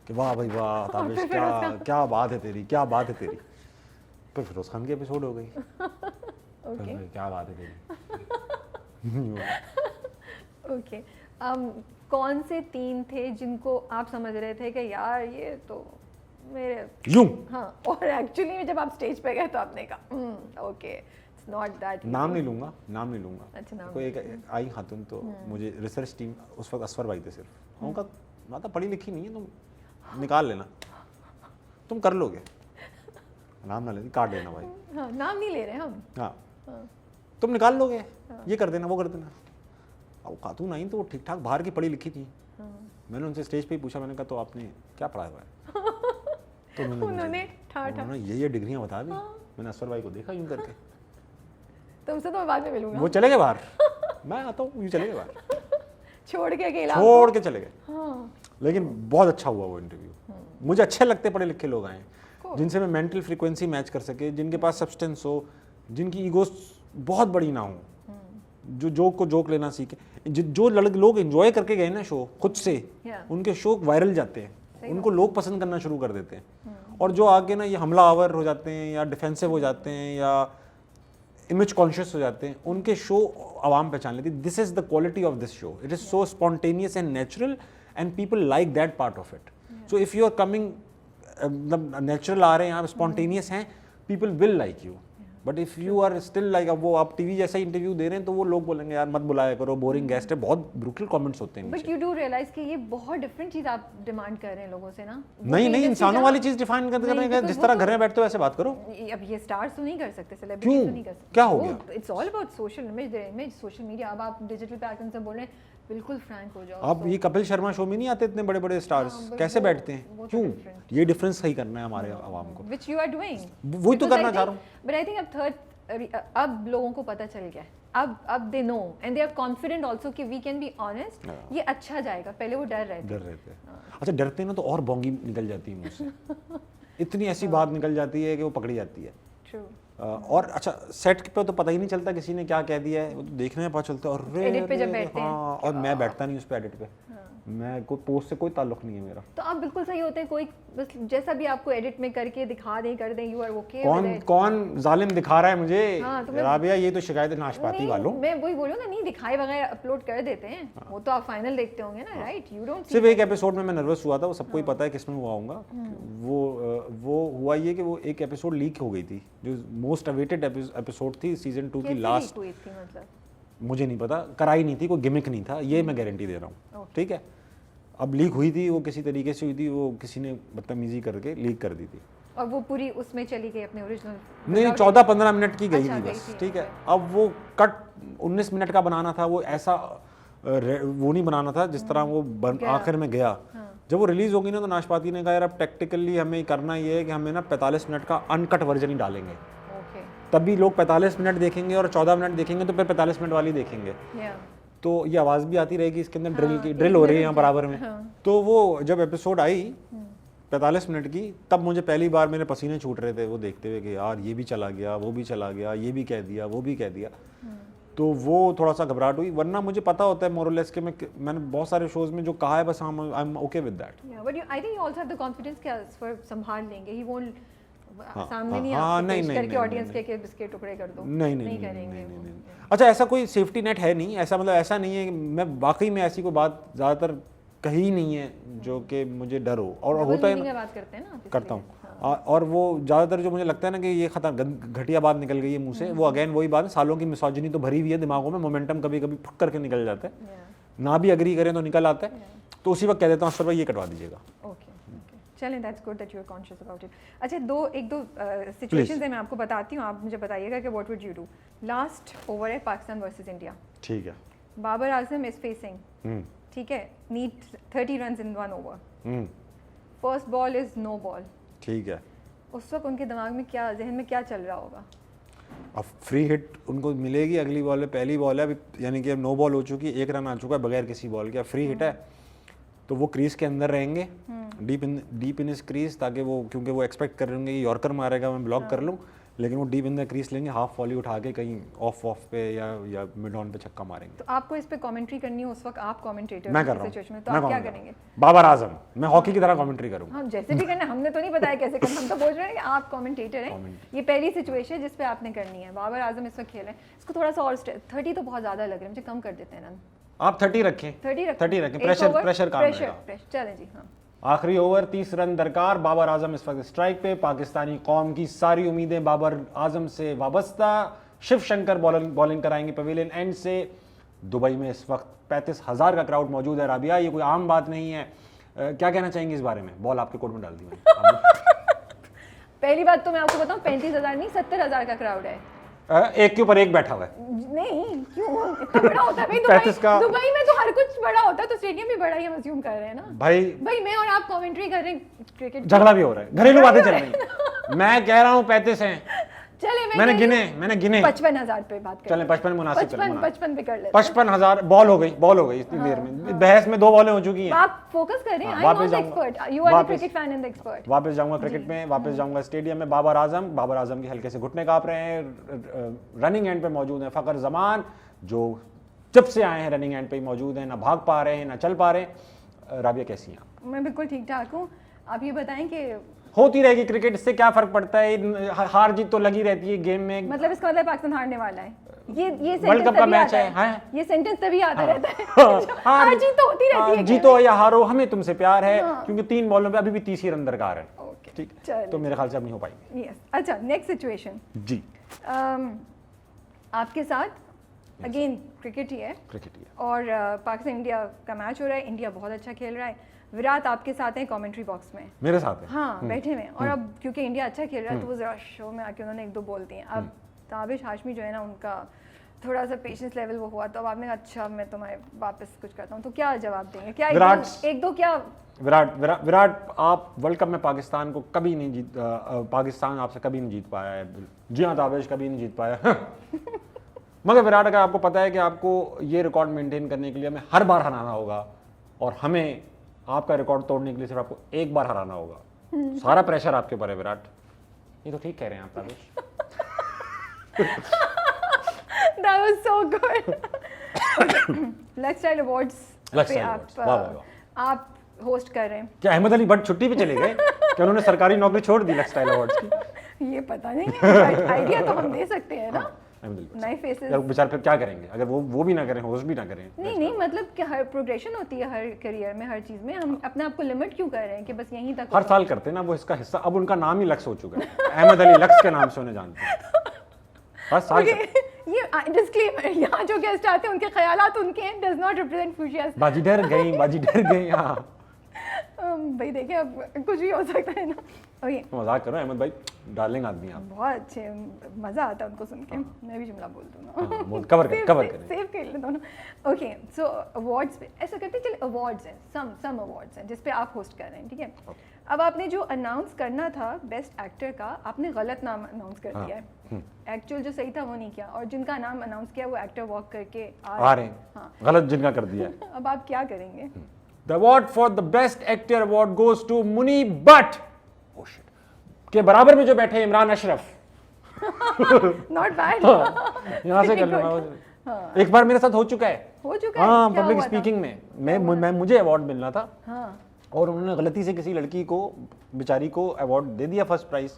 कि वाह भाई वाह ताबिश, क्या बात है तेरी, क्या बात है तेरी। फिर फिरोज़ खान की एपिसोड हो गई, क्या बात है तेरी। ओके, कौन से 3 थे जिनको आप समझ रहे थे कि यार ये तो मेरे यूं, हाँ, और एक्चुअली में जब आप स्टेज पे गए तो आपने कहा ओके इट्स नॉट दैट। नाम नहीं लूँगा, नाम नहीं लूँगा। अच्छा, नाम कोई एक आई खातून, तो मुझे रिसर्च टीम उस वक्त असफर भाई थे सिर्फ, उनका माता पढ़ी लिखी नहीं है, तुम निकाल लेना, तुम कर लोगे, नाम ना लेना, काट देना भाई। हाँ, नाम नहीं ले रहे हम। हाँ, तुम निकाल लोगे, ये कर देना, वो कर देना। अब खातून आई तो वो ठीक ठाक बाहर की पढ़ी लिखी थी। मैंने उनसे स्टेज पे ही पूछा, मैंने कहा तो आपने क्या पढ़ा हुआ है? तो उन्होंने ये डिग्रियां बता दी। मैंने असफर भाई को देखा यूं करके, तुमसे तो मैं बाद में मिलूंगा। वो चले गए बाहर, मैं आता हूँ, यूं चले गए बाहर, छोड़ के अकेला, छोड़ के चले गए। लेकिन बहुत अच्छा हुआ वो इंटरव्यू। मुझे अच्छे लगते पढ़े लिखे लोग आए जिनसे मैं मेंटल फ्रीक्वेंसी मैच कर सके, जिनके पास सब्सटेंस हो, जिनकी ईगो बहुत बड़ी ना हो, जो जोक को जोक लेना सीखे। जो लोग एंजॉय करके गए ना शो खुद से, उनके शो वायरल जाते हैं, उनको लोग पसंद करना शुरू कर देते हैं। और जो आगे ना ये हमलावर हो जाते हैं या डिफेंसिव हो जाते हैं या इमेज कॉन्शियस हो जाते हैं, उनके शो आवाम पहचान लेती है। This is the quality of this show, it is so spontaneous and natural and people like that part of it. So if you are coming, मतलब नेचुरल आ रहे हैं आप, स्पॉन्टेनियस हैं, people will like you. But if you are still like, अब वो आप TV जैसा इंटरव्यू दे रहे हैं तो वो लोग बोलेंगे यार मत बुलाया करो, बोरिंग गेस्ट है, बहुत ब्रूटल कमेंट्स होते हैं। बट यू डू रियलाइज कि ये बहुत डिफरेंट चीज आप डिमांड कर रहे हैं लोगों से ना। नहीं, इंसानों वाली चीज डिफाइन कर रहे हैं, जिस तरह घर में बैठते हो वैसे बात करो। अब ये स्टार्स तो नहीं कर सकते, सेलिब्रिटीज तो नहीं कर सकते। क्या हो गया? It's all about social image, there image, social media. अब आप डिजिटल प्लेटफॉर्म से बोल रहे हैं, बिल्कुल फ्रैंक हो जाओ। अब ये कपिल शर्मा शो में नहीं आते इतने बड़े बड़े स्टार्स, कैसे बैठते हैं? क्यों? ये डिफरेंस सही करना है हमारे आवाम को, व्हिच यू आर डूइंग, वही तो करना चाह रहा हूँ। बट आई थिंक अब लोगों को पता चल गया है, अब they know and they are confident also कि वी कैन बी ऑनेस्ट, ये अच्छा जाएगा। पहले वो डर रहे थे। अच्छा, डरते ना तो और बोंगी निकल जाती है मुंह से, इतनी ऐसी बात निकल जाती है कि वो पकड़ी जाती है। ट्रू। और अच्छा, सेट पे तो पता ही नहीं चलता किसी ने क्या कह दिया है, वो तो देखने में पता चलता है। और एडिट पे जब बैठते हैं, और मैं बैठता नहीं उस पे एडिट पे, मैं कोई पोस्ट से कोई ताल्लुक नहीं है मेरा। तो आप बिल्कुल सही होते हैं, कोई बस जैसा भी आपको एडिट में करके दिखा दें, कर दें, यू आर ओके। कौन जालिम दिखा रहा है मुझे? तो राबिया, ये तो शिकायत है नाशपाती वालों। मैं वही बोल रही हूं ना, नहीं दिखाए बगैर अपलोड कर देते हैं। वो तो आप फाइनल देखते होंगे ना, राइट? You don't. सिर्फ एक एपिसोड में मैं नर्वस हुआ था, वो सबको ही पता है किसमें हुआ होगा। वो हुआ ये कि वो एक एपिसोड लीक हो गई थी, जो मोस्ट अवेटेड एपिसोड थी सीजन 2 की लास्ट। हुई थी मतलब मुझे नहीं पता, कराई नहीं थी, कोई गिमिक नहीं था, ये मैं गारंटी दे रहा हूँ। ठीक है, अब लीक हुई थी, वो किसी तरीके से हुई थी, वो किसी ने बदतमीजी करके लीक कर दी थी, और वो पूरी उसमें चली गई अपने ओरिजिनल। नहीं, 14-15 मिनट की गई थी बस। ठीक है, अब वो कट 19 मिनट का बनाना था, वो ऐसा वो नहीं बनाना था जिस तरह वो आखिर में गया। जब वो रिलीज होगी ना तो नाशपाती ने कहा यार अब टेक्निकली हमें करना ये है कि हमें ना 45 मिनट का अनकट वर्जन ही डालेंगे, तभी लोग 45 मिनट देखेंगे और 14 मिनट देखेंगे तो फिर 45 मिनट वाली देखेंगे। तो ये आवाज़ भी आती रहेगी इसके अंदर, ड्रिल हो रही है यहाँ बराबर में। तो वो जब एपिसोड आई 45 मिनट की, तब मुझे पहली बार मेरे पसीने छूट रहे थे वो देखते हुए कि यार ये भी चला गया, वो भी चला गया, ये भी कह दिया, वो भी कह दिया। तो वो थोड़ा सा घबराहट हुई, वरना मुझे पता होता है मोरलेस के मैंने बहुत सारे शोज में जो कहा है बस I am okay with that. But I think you also have the confidence कि असफर संभाल लेंगे, ही वोंट सामने नहीं आपको करके ऑडियंस के बिस्किट टुकड़े कर दो, नहीं करेंगे। अच्छा, ऐसा कोई सेफ्टी नेट है नहीं, ऐसा मतलब ऐसा नहीं है। मैं वाकई में ऐसी कोई बात ज़्यादातर कहीं नहीं है जो कि मुझे डर हो। और होता है ना, बात करते हैं ना आप, करता हूँ। और वो ज़्यादातर जो मुझे लगता है ना कि ये खत्म घटिया बात निकल गई है मुंह से, वो अगेन वही बात है, सालों की मिसोजिनी तो भरी हुई है दिमागों में, मोमेंटम कभी कभी फुट करके निकल जाता है, ना भी अग्री करें तो निकल आता है, तो उसी वक्त कह देता हूँ सर भाई ये कटवा दीजिएगा। चलें, that's good that you are conscious about it. अच्छा, एक दो सिचुएशंस है, मैं आपको बताती हूँ, आप मुझे बताइएगा कि what would you do. Last over है पाकिस्तान वर्सेस इंडिया, ठीक है, बाबर आजम इज फेसिंग, ठीक है, need 30 runs in 1 over, first ball is no ball, ठीक है। उस वक्त उनके दिमाग में क्या, जहन में क्या चल रहा होगा? अब फ्री हिट उनको मिलेगी अगली बॉल में, पहली बॉल है अभी, यानी कि अब 9 बॉल हो चुकी है, 1 रन आ चुका है बगैर किसी बॉल के, फ्री हिट है तो वो क्रीज के अंदर रहेंगे, डीप इन इस क्रीज, ताकि वो, क्योंकि वो एक्सपेक्ट कर रहे होंगे कि यॉर्कर मारेगा मैं ब्लॉक कर लूँ, लेकिन वो डीप इन द क्रीज लेंगे, हाफ वॉली उठा के कहीं ऑफ पे या मिड ऑन पे छक्का मारेंगे। तो आपको इस पे कमेंट्री करनी है, उस वक्त आप कमेंटेटर मैं कर रहा हूँ, तो आप क्या करेंगे? बाबर आजम, मैं हॉकी की तरह कमेंट्री करूँगा। हम जैसे भी करना, हमने तो नहीं बताया कैसे करना, हम तो बोल रहे हैं कि आप कमेंटेटर हैं। ये पहली सिचुएशन है जिस पे आपने करनी है। बाबर आजम इस वक्त खेल रहे हैं, इसको थोड़ा सा और 30 तो बहुत ज़्यादा लग रहा है मुझे, कम कर देते हैं रन। आप 30 रखें, 30 रखें, प्रेशर काम रहेगा। चलें जी, हाँ। आखिरी ओवर, 30 रन दरकार, बाबर आजम इस वक्त स्ट्राइक पे, पाकिस्तानी कौम की सारी उम्मीदें बाबर आजम से वाबस्ता। शिव शंकर बॉलिंग कराएंगे पवेलियन एंड से। दुबई में इस वक्त 35,000 का क्राउड मौजूद है। राबिया, ये कोई आम बात नहीं है, क्या कहना चाहेंगे इस बारे में? बॉल आपके कोर्ट में डाल दी मैंने। पहली बात तो मैं आपको बताऊं, 35,000 नहीं 70,000 का क्राउड है। एक के ऊपर एक बैठा हुआ है। नहीं, क्यों इतना बड़ा होता है भाई? दुबई में तो हर कुछ बड़ा होता है, तो स्टेडियम भी बड़ा ही हम अज्यूम कर रहे हैं ना भाई मैं और आप कमेंट्री कर रहे हैं क्रिकेट, झगड़ा भी हो रहा है, घरेलू बातें चल रही हैं। मैं कह रहा हूँ 35 हैं। चले, मैंने गिने 55,000 पे बात करें। चलें 55 मुनासिब करें, 55 पे कर लेते हैं। 55,000 बॉल हो गई इतनी देर में। बहस में 2 बॉलें हो चुकी हैं। आप फोकस कर रहे हैं, I am not expert, you are the cricket fan and the expert. वापस जाऊंगा क्रिकेट में, वापस जाऊंगा स्टेडियम में। बाबर आजम के हल्के से घुटने कांप रहे हैं। रनिंग एंड पे मौजूद है फखर जमान, जो जब से आए हैं रनिंग एंड पे ही मौजूद हैं, ना भाग पा रहे हैं ना चल पा रहे हैं। राबिया कैसी हैं आप? मैं बिल्कुल ठीक ठाक हूँ। आप ये बताएं कि होती रहेगी क्रिकेट, इससे क्या फर्क पड़ता है? हार जीत तो लगी रहती है गेम में। मतलब इसका मतलब पाकिस्तान हारने वाला है? ये वर्ल्ड कप का मैच है, ये सेंटेंस तभी आता रहता है। हार जीत तो होती रहती है, जीतो या हारो हमें तुमसे प्यार है, क्योंकि 3 बॉलों पे अभी भी 30 ही रन दरकार है। ठीक, तो मेरे ख्याल से अब नहीं हो पाएगी। यस, अच्छा, नेक्स्ट सिचुएशन जी, आपके साथ अगेन क्रिकेट ही है, और पाकिस्तान इंडिया का मैच हो रहा है, इंडिया बहुत अच्छा खेल रहा है, विराट आपके साथ हैं कमेंट्री बॉक्स में, मेरे साथ हैं, हाँ बैठे हुए, और अब क्योंकि इंडिया अच्छा खेल रहा है तो वो जरा शो में आके उन्होंने 1-2 बोल दिए। अब ताबिश हाशमी जो है ना, उनका थोड़ा सा पेशेंस लेवल वो हुआ, तो अब आपने कहा अच्छा मैं तुम्हें वापस कुछ करता हूँ, तो क्या जवाब देंगे? क्या एक दो क्या? विराट, आप वर्ल्ड कप में पाकिस्तान को कभी नहीं जीत, पाकिस्तान आपसे कभी नहीं जीत पाया है। जी हाँ, ताबिश कभी नहीं जीत पाया। मगर विराट, अगर आपको पता है कि आपको ये रिकॉर्ड मेंटेन करने के लिए हमें हर बार हराना होगा, और हमें आपका रिकॉर्ड तोड़ने के लिए सिर्फ आपको एक बार हराना होगा, सारा प्रेशर आपके ऊपर है विराट। ये तो ठीक कह रहे हैं आप Tabish. That was so good. Lifestyle Awards पे आप होस्ट कर रहे हैं। क्या अहमद अली भट्ट छुट्टी पे चले गए? क्या उन्होंने सरकारी नौकरी छोड़ दी लाइफस्टाइल अवार्ड्स की? ये पता नहीं, आइडिया तो हम दे सकते हैं ना, नए फेसेस। यार बेचारे फिर क्या करेंगे अगर वो भी ना करें, होस्ट भी ना करें? नहीं, मतलब कि हर प्रोग्रेशन होती है हर करियर में, हर चीज में। हम अपने आप को लिमिट क्यों कर रहे हैं कि बस यहीं तक? हर साल करते हैं ना, वो इसका हिस्सा। अब उनका नाम ही लक्स हो चुका है, अहमद अली लक्स के नाम से उन्हें जानते हैं। हर साल ये डिस्क्लेमर, यहाँ जो गेस्ट आते हैं उनके ख्यालात उनके हैं, डज नॉट रिप्रेजेंट फ्यूचर्स। बाजी डर गई। हाँ भाई देखिए, अब कुछ भी हो सकता है ना। ओके, मजाक कर रहे हैं अहमद भाई, डार्लिंग आदमी आप। बहुत अच्छे, मजा आता है उनको सुन के। मैं भी जुमला बोल दूँ ना, कवर करें, सेव कर ले दोनों। ओके, सो अवार्ड्स पे ऐसा करते चलिए, अवार्ड्स हैं, सम अवार्ड्स हैं जिस पे आप होस्ट कर रहे हैं, ठीक है। अब आपने जो अनाउंस करना था बेस्ट एक्टर का, आपने गलत नाम अनाउंस कर दिया है। एक्चुअल जो सही था वो नहीं किया, और जिनका नाम अनाउंस किया वो एक्टर वॉक करके आ रहे हैं। हाँ, गलत जिनका कर दिया है। अब आप क्या करेंगे? The award for the best actor award goes to Muni but. Oh shit, के बराबर में जो बैठे इमरान अशरफ। Not bad। यहाँ से कर लूँगा। एक बार मेरे साथ हो चुका है। हाँ, पब्लिक स्पीकिंग में मुझे अवार्ड मिलना था। हाँ। और उन्होंने गलती से किसी लड़की को, बेचारी को अवार्ड दे दिया फर्स्ट प्राइज।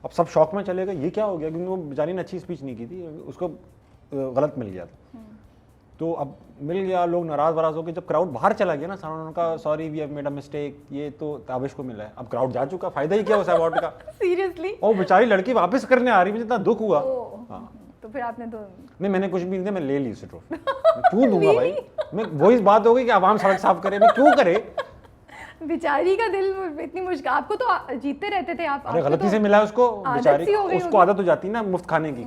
अब सब शौक में चले गए, ये क्या हो गया, क्योंकि वो बेचारी ने अच्छी स्पीच नहीं की थी, उसको गलत मिल गया था। तो अब मिल गया, लोग नाराज वराज हो गए। जब क्राउड बाहर चला गया ना, सारा उन्होंने कहा sorry we have made a mistake, ये तो ताबिश को मिला है। अब क्राउड जा चुका, फायदा ही क्या उस अवार्ड का। सीरियसली? और बेचारी लड़की वापस करने आ रही, मुझे इतना दुख हुआ। हाँ। तो फिर आपने तो नहीं, मैंने कुछ भी नहीं दिया, मैं ले ली उसे ट्रॉफी। क्यों दूंगा भाई मैं, वही बात हो गई कि आवाम सड़क साफ करे, मैं क्यों करे। बेचारी का दिल इतनी मुश्किल, आपको तो जीतते रहते थे आप। अरे गलती से मिला उसको, बेचारी उसको आदत हो जाती ना मुफ्त खाने की।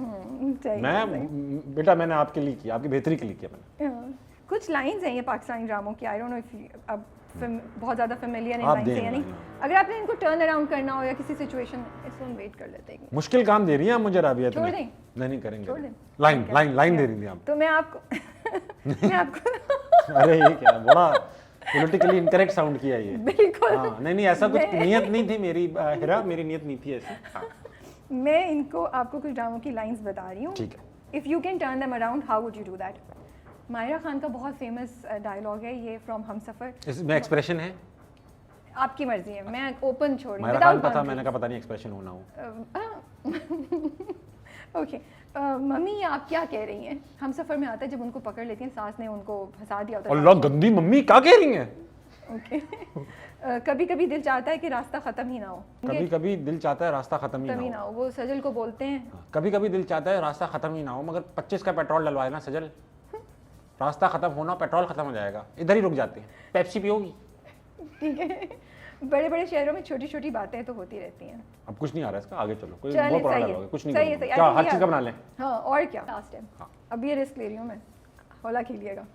मैं बेटा मैंने आपके लिए किया, आपकी बेहतरी के लिए किया मैंने। कुछ लाइंस हैं ये पाकिस्तानी ड्रामों की, आई डोंट नो इफ अब बहुत ज़्यादा फेमिलियर हैं लाइंस हैं या नहीं। अगर आपने इनको टर्न अराउंड करना हो या किसी सिचुएशन, इसको हम वेट कर लेते हैं। मुश्किल काम दे रही हैं आप मुझे राबिया। छोड़ दें? नहीं करेंगे। लाइन दे रही थी आप। तो मैं आपको अरे ये क्या बड़ा पॉलिटिकली इनकरेक्ट साउंड किया ये। बिल्कुल। हाँ, नहीं ऐसा कुछ नियत नहीं थी मेरी हिरा, मेरी नियत नहीं थी ऐसी। मैं इनको आपको कुछ ड्रामों की लाइंस बता रही हूँ। ठीक है। If you can turn them around, how would you do that? Mayra Khan का बहुत फेमस डायलॉग है ये, फ्रॉम हमसफर। इसमें एक्सप्रेशन है? आपकी मर्जी है, मैं ओपन छोड़। मायरा खान का था, मैंने कहा पता नहीं एक्सप्रेशन होना हो। ओके, मम्मी आप क्या कह रही हैं? हमसफर में आता है जब उनको पकड़ लेती हैं, सास ने उनको फंसा दिया होता है। अल्लाह गंदी मम्मी क्या कह रही हैं? ओके। कभी कभी दिल चाहता है कि रास्ता खत्म ही ना हो। कभी कभी दिल चाहता है रास्ता खत्म ही ना हो। वो सजल को बोलते हैं। कभी कभी दिल चाहता है रास्ता खत्म ही ना हो, मगर 25 का पेट्रोल डलवाए ना सजल, रास्ता खत्म होना पेट्रोल खत्म हो जाएगा, इधर ही रुक जाते हैं। पेप्सी पियोगी? ठीक है। बड़े बड़े शहरों में छोटी छोटी बातें तो होती रहती हैं। अब कुछ नहीं आ रहा है इसका, आगे चलो। कोई बहुत पुराना डायलॉग है, कुछ नहीं सही है, क्या हर चीज का बना लें। हाँ, और क्या लास्ट टाइम। हाँ। अब ये रिस्क ले रही हूँ मैं, हौला खेलिएगा,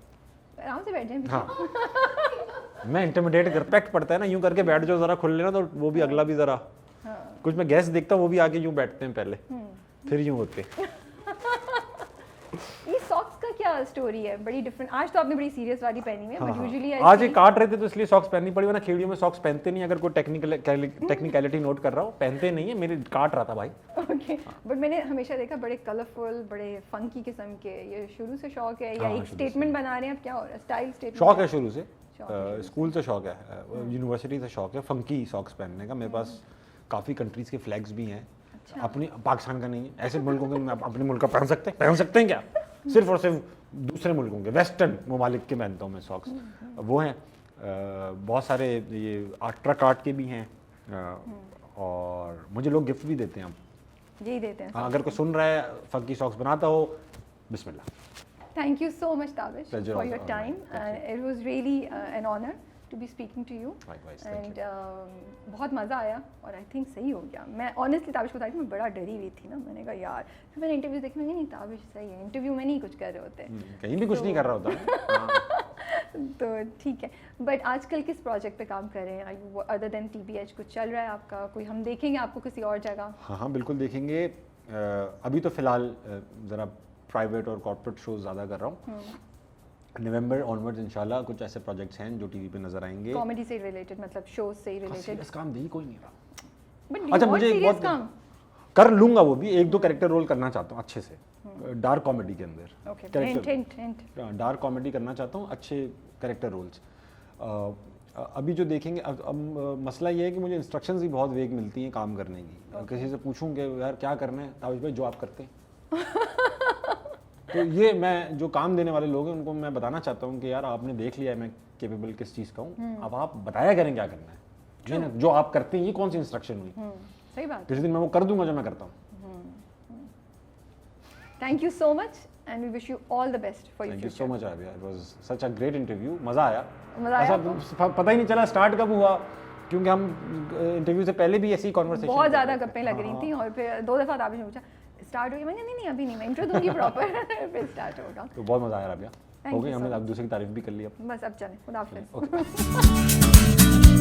आराम से बैठ जाए। हाँ। मैं इंटरमीडिएट रिस्पेक्ट पड़ता है ना, यूं करके बैठ जाओ जरा, खुल लेना तो वो भी अगला भी जरा। कुछ मैं गैस देखता हूँ, वो भी आगे यूं बैठते हैं पहले, फिर यूं होते। ये सॉक्स का क्या स्टोरी है? बड़ी डिफरेंट। आज तो आपने बड़ी सीरियस वाली पहनी हुई है, बट यूजुअली आज ये काट रहे थे तो इसलिए सॉक्स पहननी पड़ी, वरना खेड़ियों में सॉक्स पहनते नहीं। अगर कोई टेक्निकलिटी नोट कर रहा हो, पहनते नहीं है, मेरे काट रहा था भाई। ओके, बट मैंने हमेशा देखा बड़े कलरफुल, बड़े फंकी किस्म के। ये शुरू से शौक है या एक स्टेटमेंट बना रहे हैं? अब क्या हो रहा है? Style statement? शौक है शुरू से, स्कूल से शौक है, यूनिवर्सिटी से शौक है फंकी सॉक्स पहनने का। मेरे पास काफ़ी कंट्रीज के फ्लैग्स भी हैं। अपनी पाकिस्तान का नहीं है, ऐसे मुल्कों के अपने मुल्क का पहन सकते हैं क्या? सिर्फ और सिर्फ दूसरे मुल्कों के, वेस्टर्न ममालिक के पहनता हूँ मैं सॉक्स। वो हैं बहुत सारे, ये ट्रक आर्ट के भी हैं, और मुझे लोग गिफ्ट भी देते हैं। अब यही देते हैं। हाँ, अगर कोई सुन रहा है फंकी सॉक्स बनाता हो, बिस्मिल्लाह। Thank you so much, Tabish, Pleasure for your was time. mine. It was really an honor to be speaking to you. Likewise, thank And बहुत मज़ा आया, और आई थिंक सही हो गया। मैं ऑनेस्टली ताबिश को बता रही थी, मैं बड़ा डरी हुई थी ना। मैंने कहा यार, फिर मैंने इंटरव्यू देखे, मैंने नहीं ताबिश सही है, इंटरव्यू में नहीं कुछ कर रहे होते, कहीं भी कुछ नहीं कर रहा होता। तो ठीक है। बट आजकल किस प्रोजेक्ट पे काम कर रहे हैं? अदर देन TBH कुछ चल रहा है आपका? कोई हम देखेंगे आपको किसी और जगह? हाँ, बिल्कुल देखेंगे। अभी तो फिलहाल ज़रा प्राइवेट और कॉर्पोरेट शोज ज़्यादा कर रहा हूँ। नवंबर ऑनवर्ड्स इंशाल्लाह कुछ ऐसे प्रोजेक्ट्स हैं जो टीवी पे नजर आएंगे। कॉमेडी से रिलेटेड, मतलब शोज से रिलेटेड? सीरियस काम दे ही कोई नहीं रहा। बट अच्छा, मुझे एक बहुत काम कर लूंगा, वो भी 1-2 कैरेक्टर रोल करना चाहता हूँ अच्छे से, डार्क कॉमेडी के अंदर। Okay, hint. डार्क कॉमेडी करना चाहता हूँ, अच्छे कैरेक्टर रोल्स। अभी जो देखेंगे, अब मसला ये है कि मुझे इंस्ट्रक्शंस भी बहुत वेग मिलती हैं काम करने की। किसी से पूछूं कि यार क्या करना है, ताबिश भाई जो आप करते हैं। तो ये मैं जो काम देने वाले लोग हैं उनको मैं बताना चाहता हूँ कि यार आपने देख लिया है मैं केपेबल किस चीज़ का हूँ, अब आप बताया करें क्या करना है। जो आप करते हैं ये कौन सी इंस्ट्रक्शन हुई? सही बात। किसी दिन मैं वो कर दूंगा जो मैं करता हूँ। Thank you so much and we wish you all the best for your thank you future. So much Abia, it was such a great interview. मज़ा आया। आया? ऐसा पता ही नहीं चला स्टार्ट कब हुआ, क्योंकि हम इंटरव्यू से पहले भी ऐसी कॉन्वर्सेशन बहुत ज़्यादा गप्पें लग रही थी, और फिर 2 दफ़ा ताबिश ने पूछा स्टार्ट हो गया, मैंने नहीं अभी नहीं, मैं इंट्रो दूंगी प्रॉपर, फिर स्टार्ट होगा। तो बहुत मज़ा आया आबिया। Thank हो गई, you so हमने much. अब दूसरे की तारीफ भी कर ली। अब बस अब चलें, खुदा हाफिज़। ओके।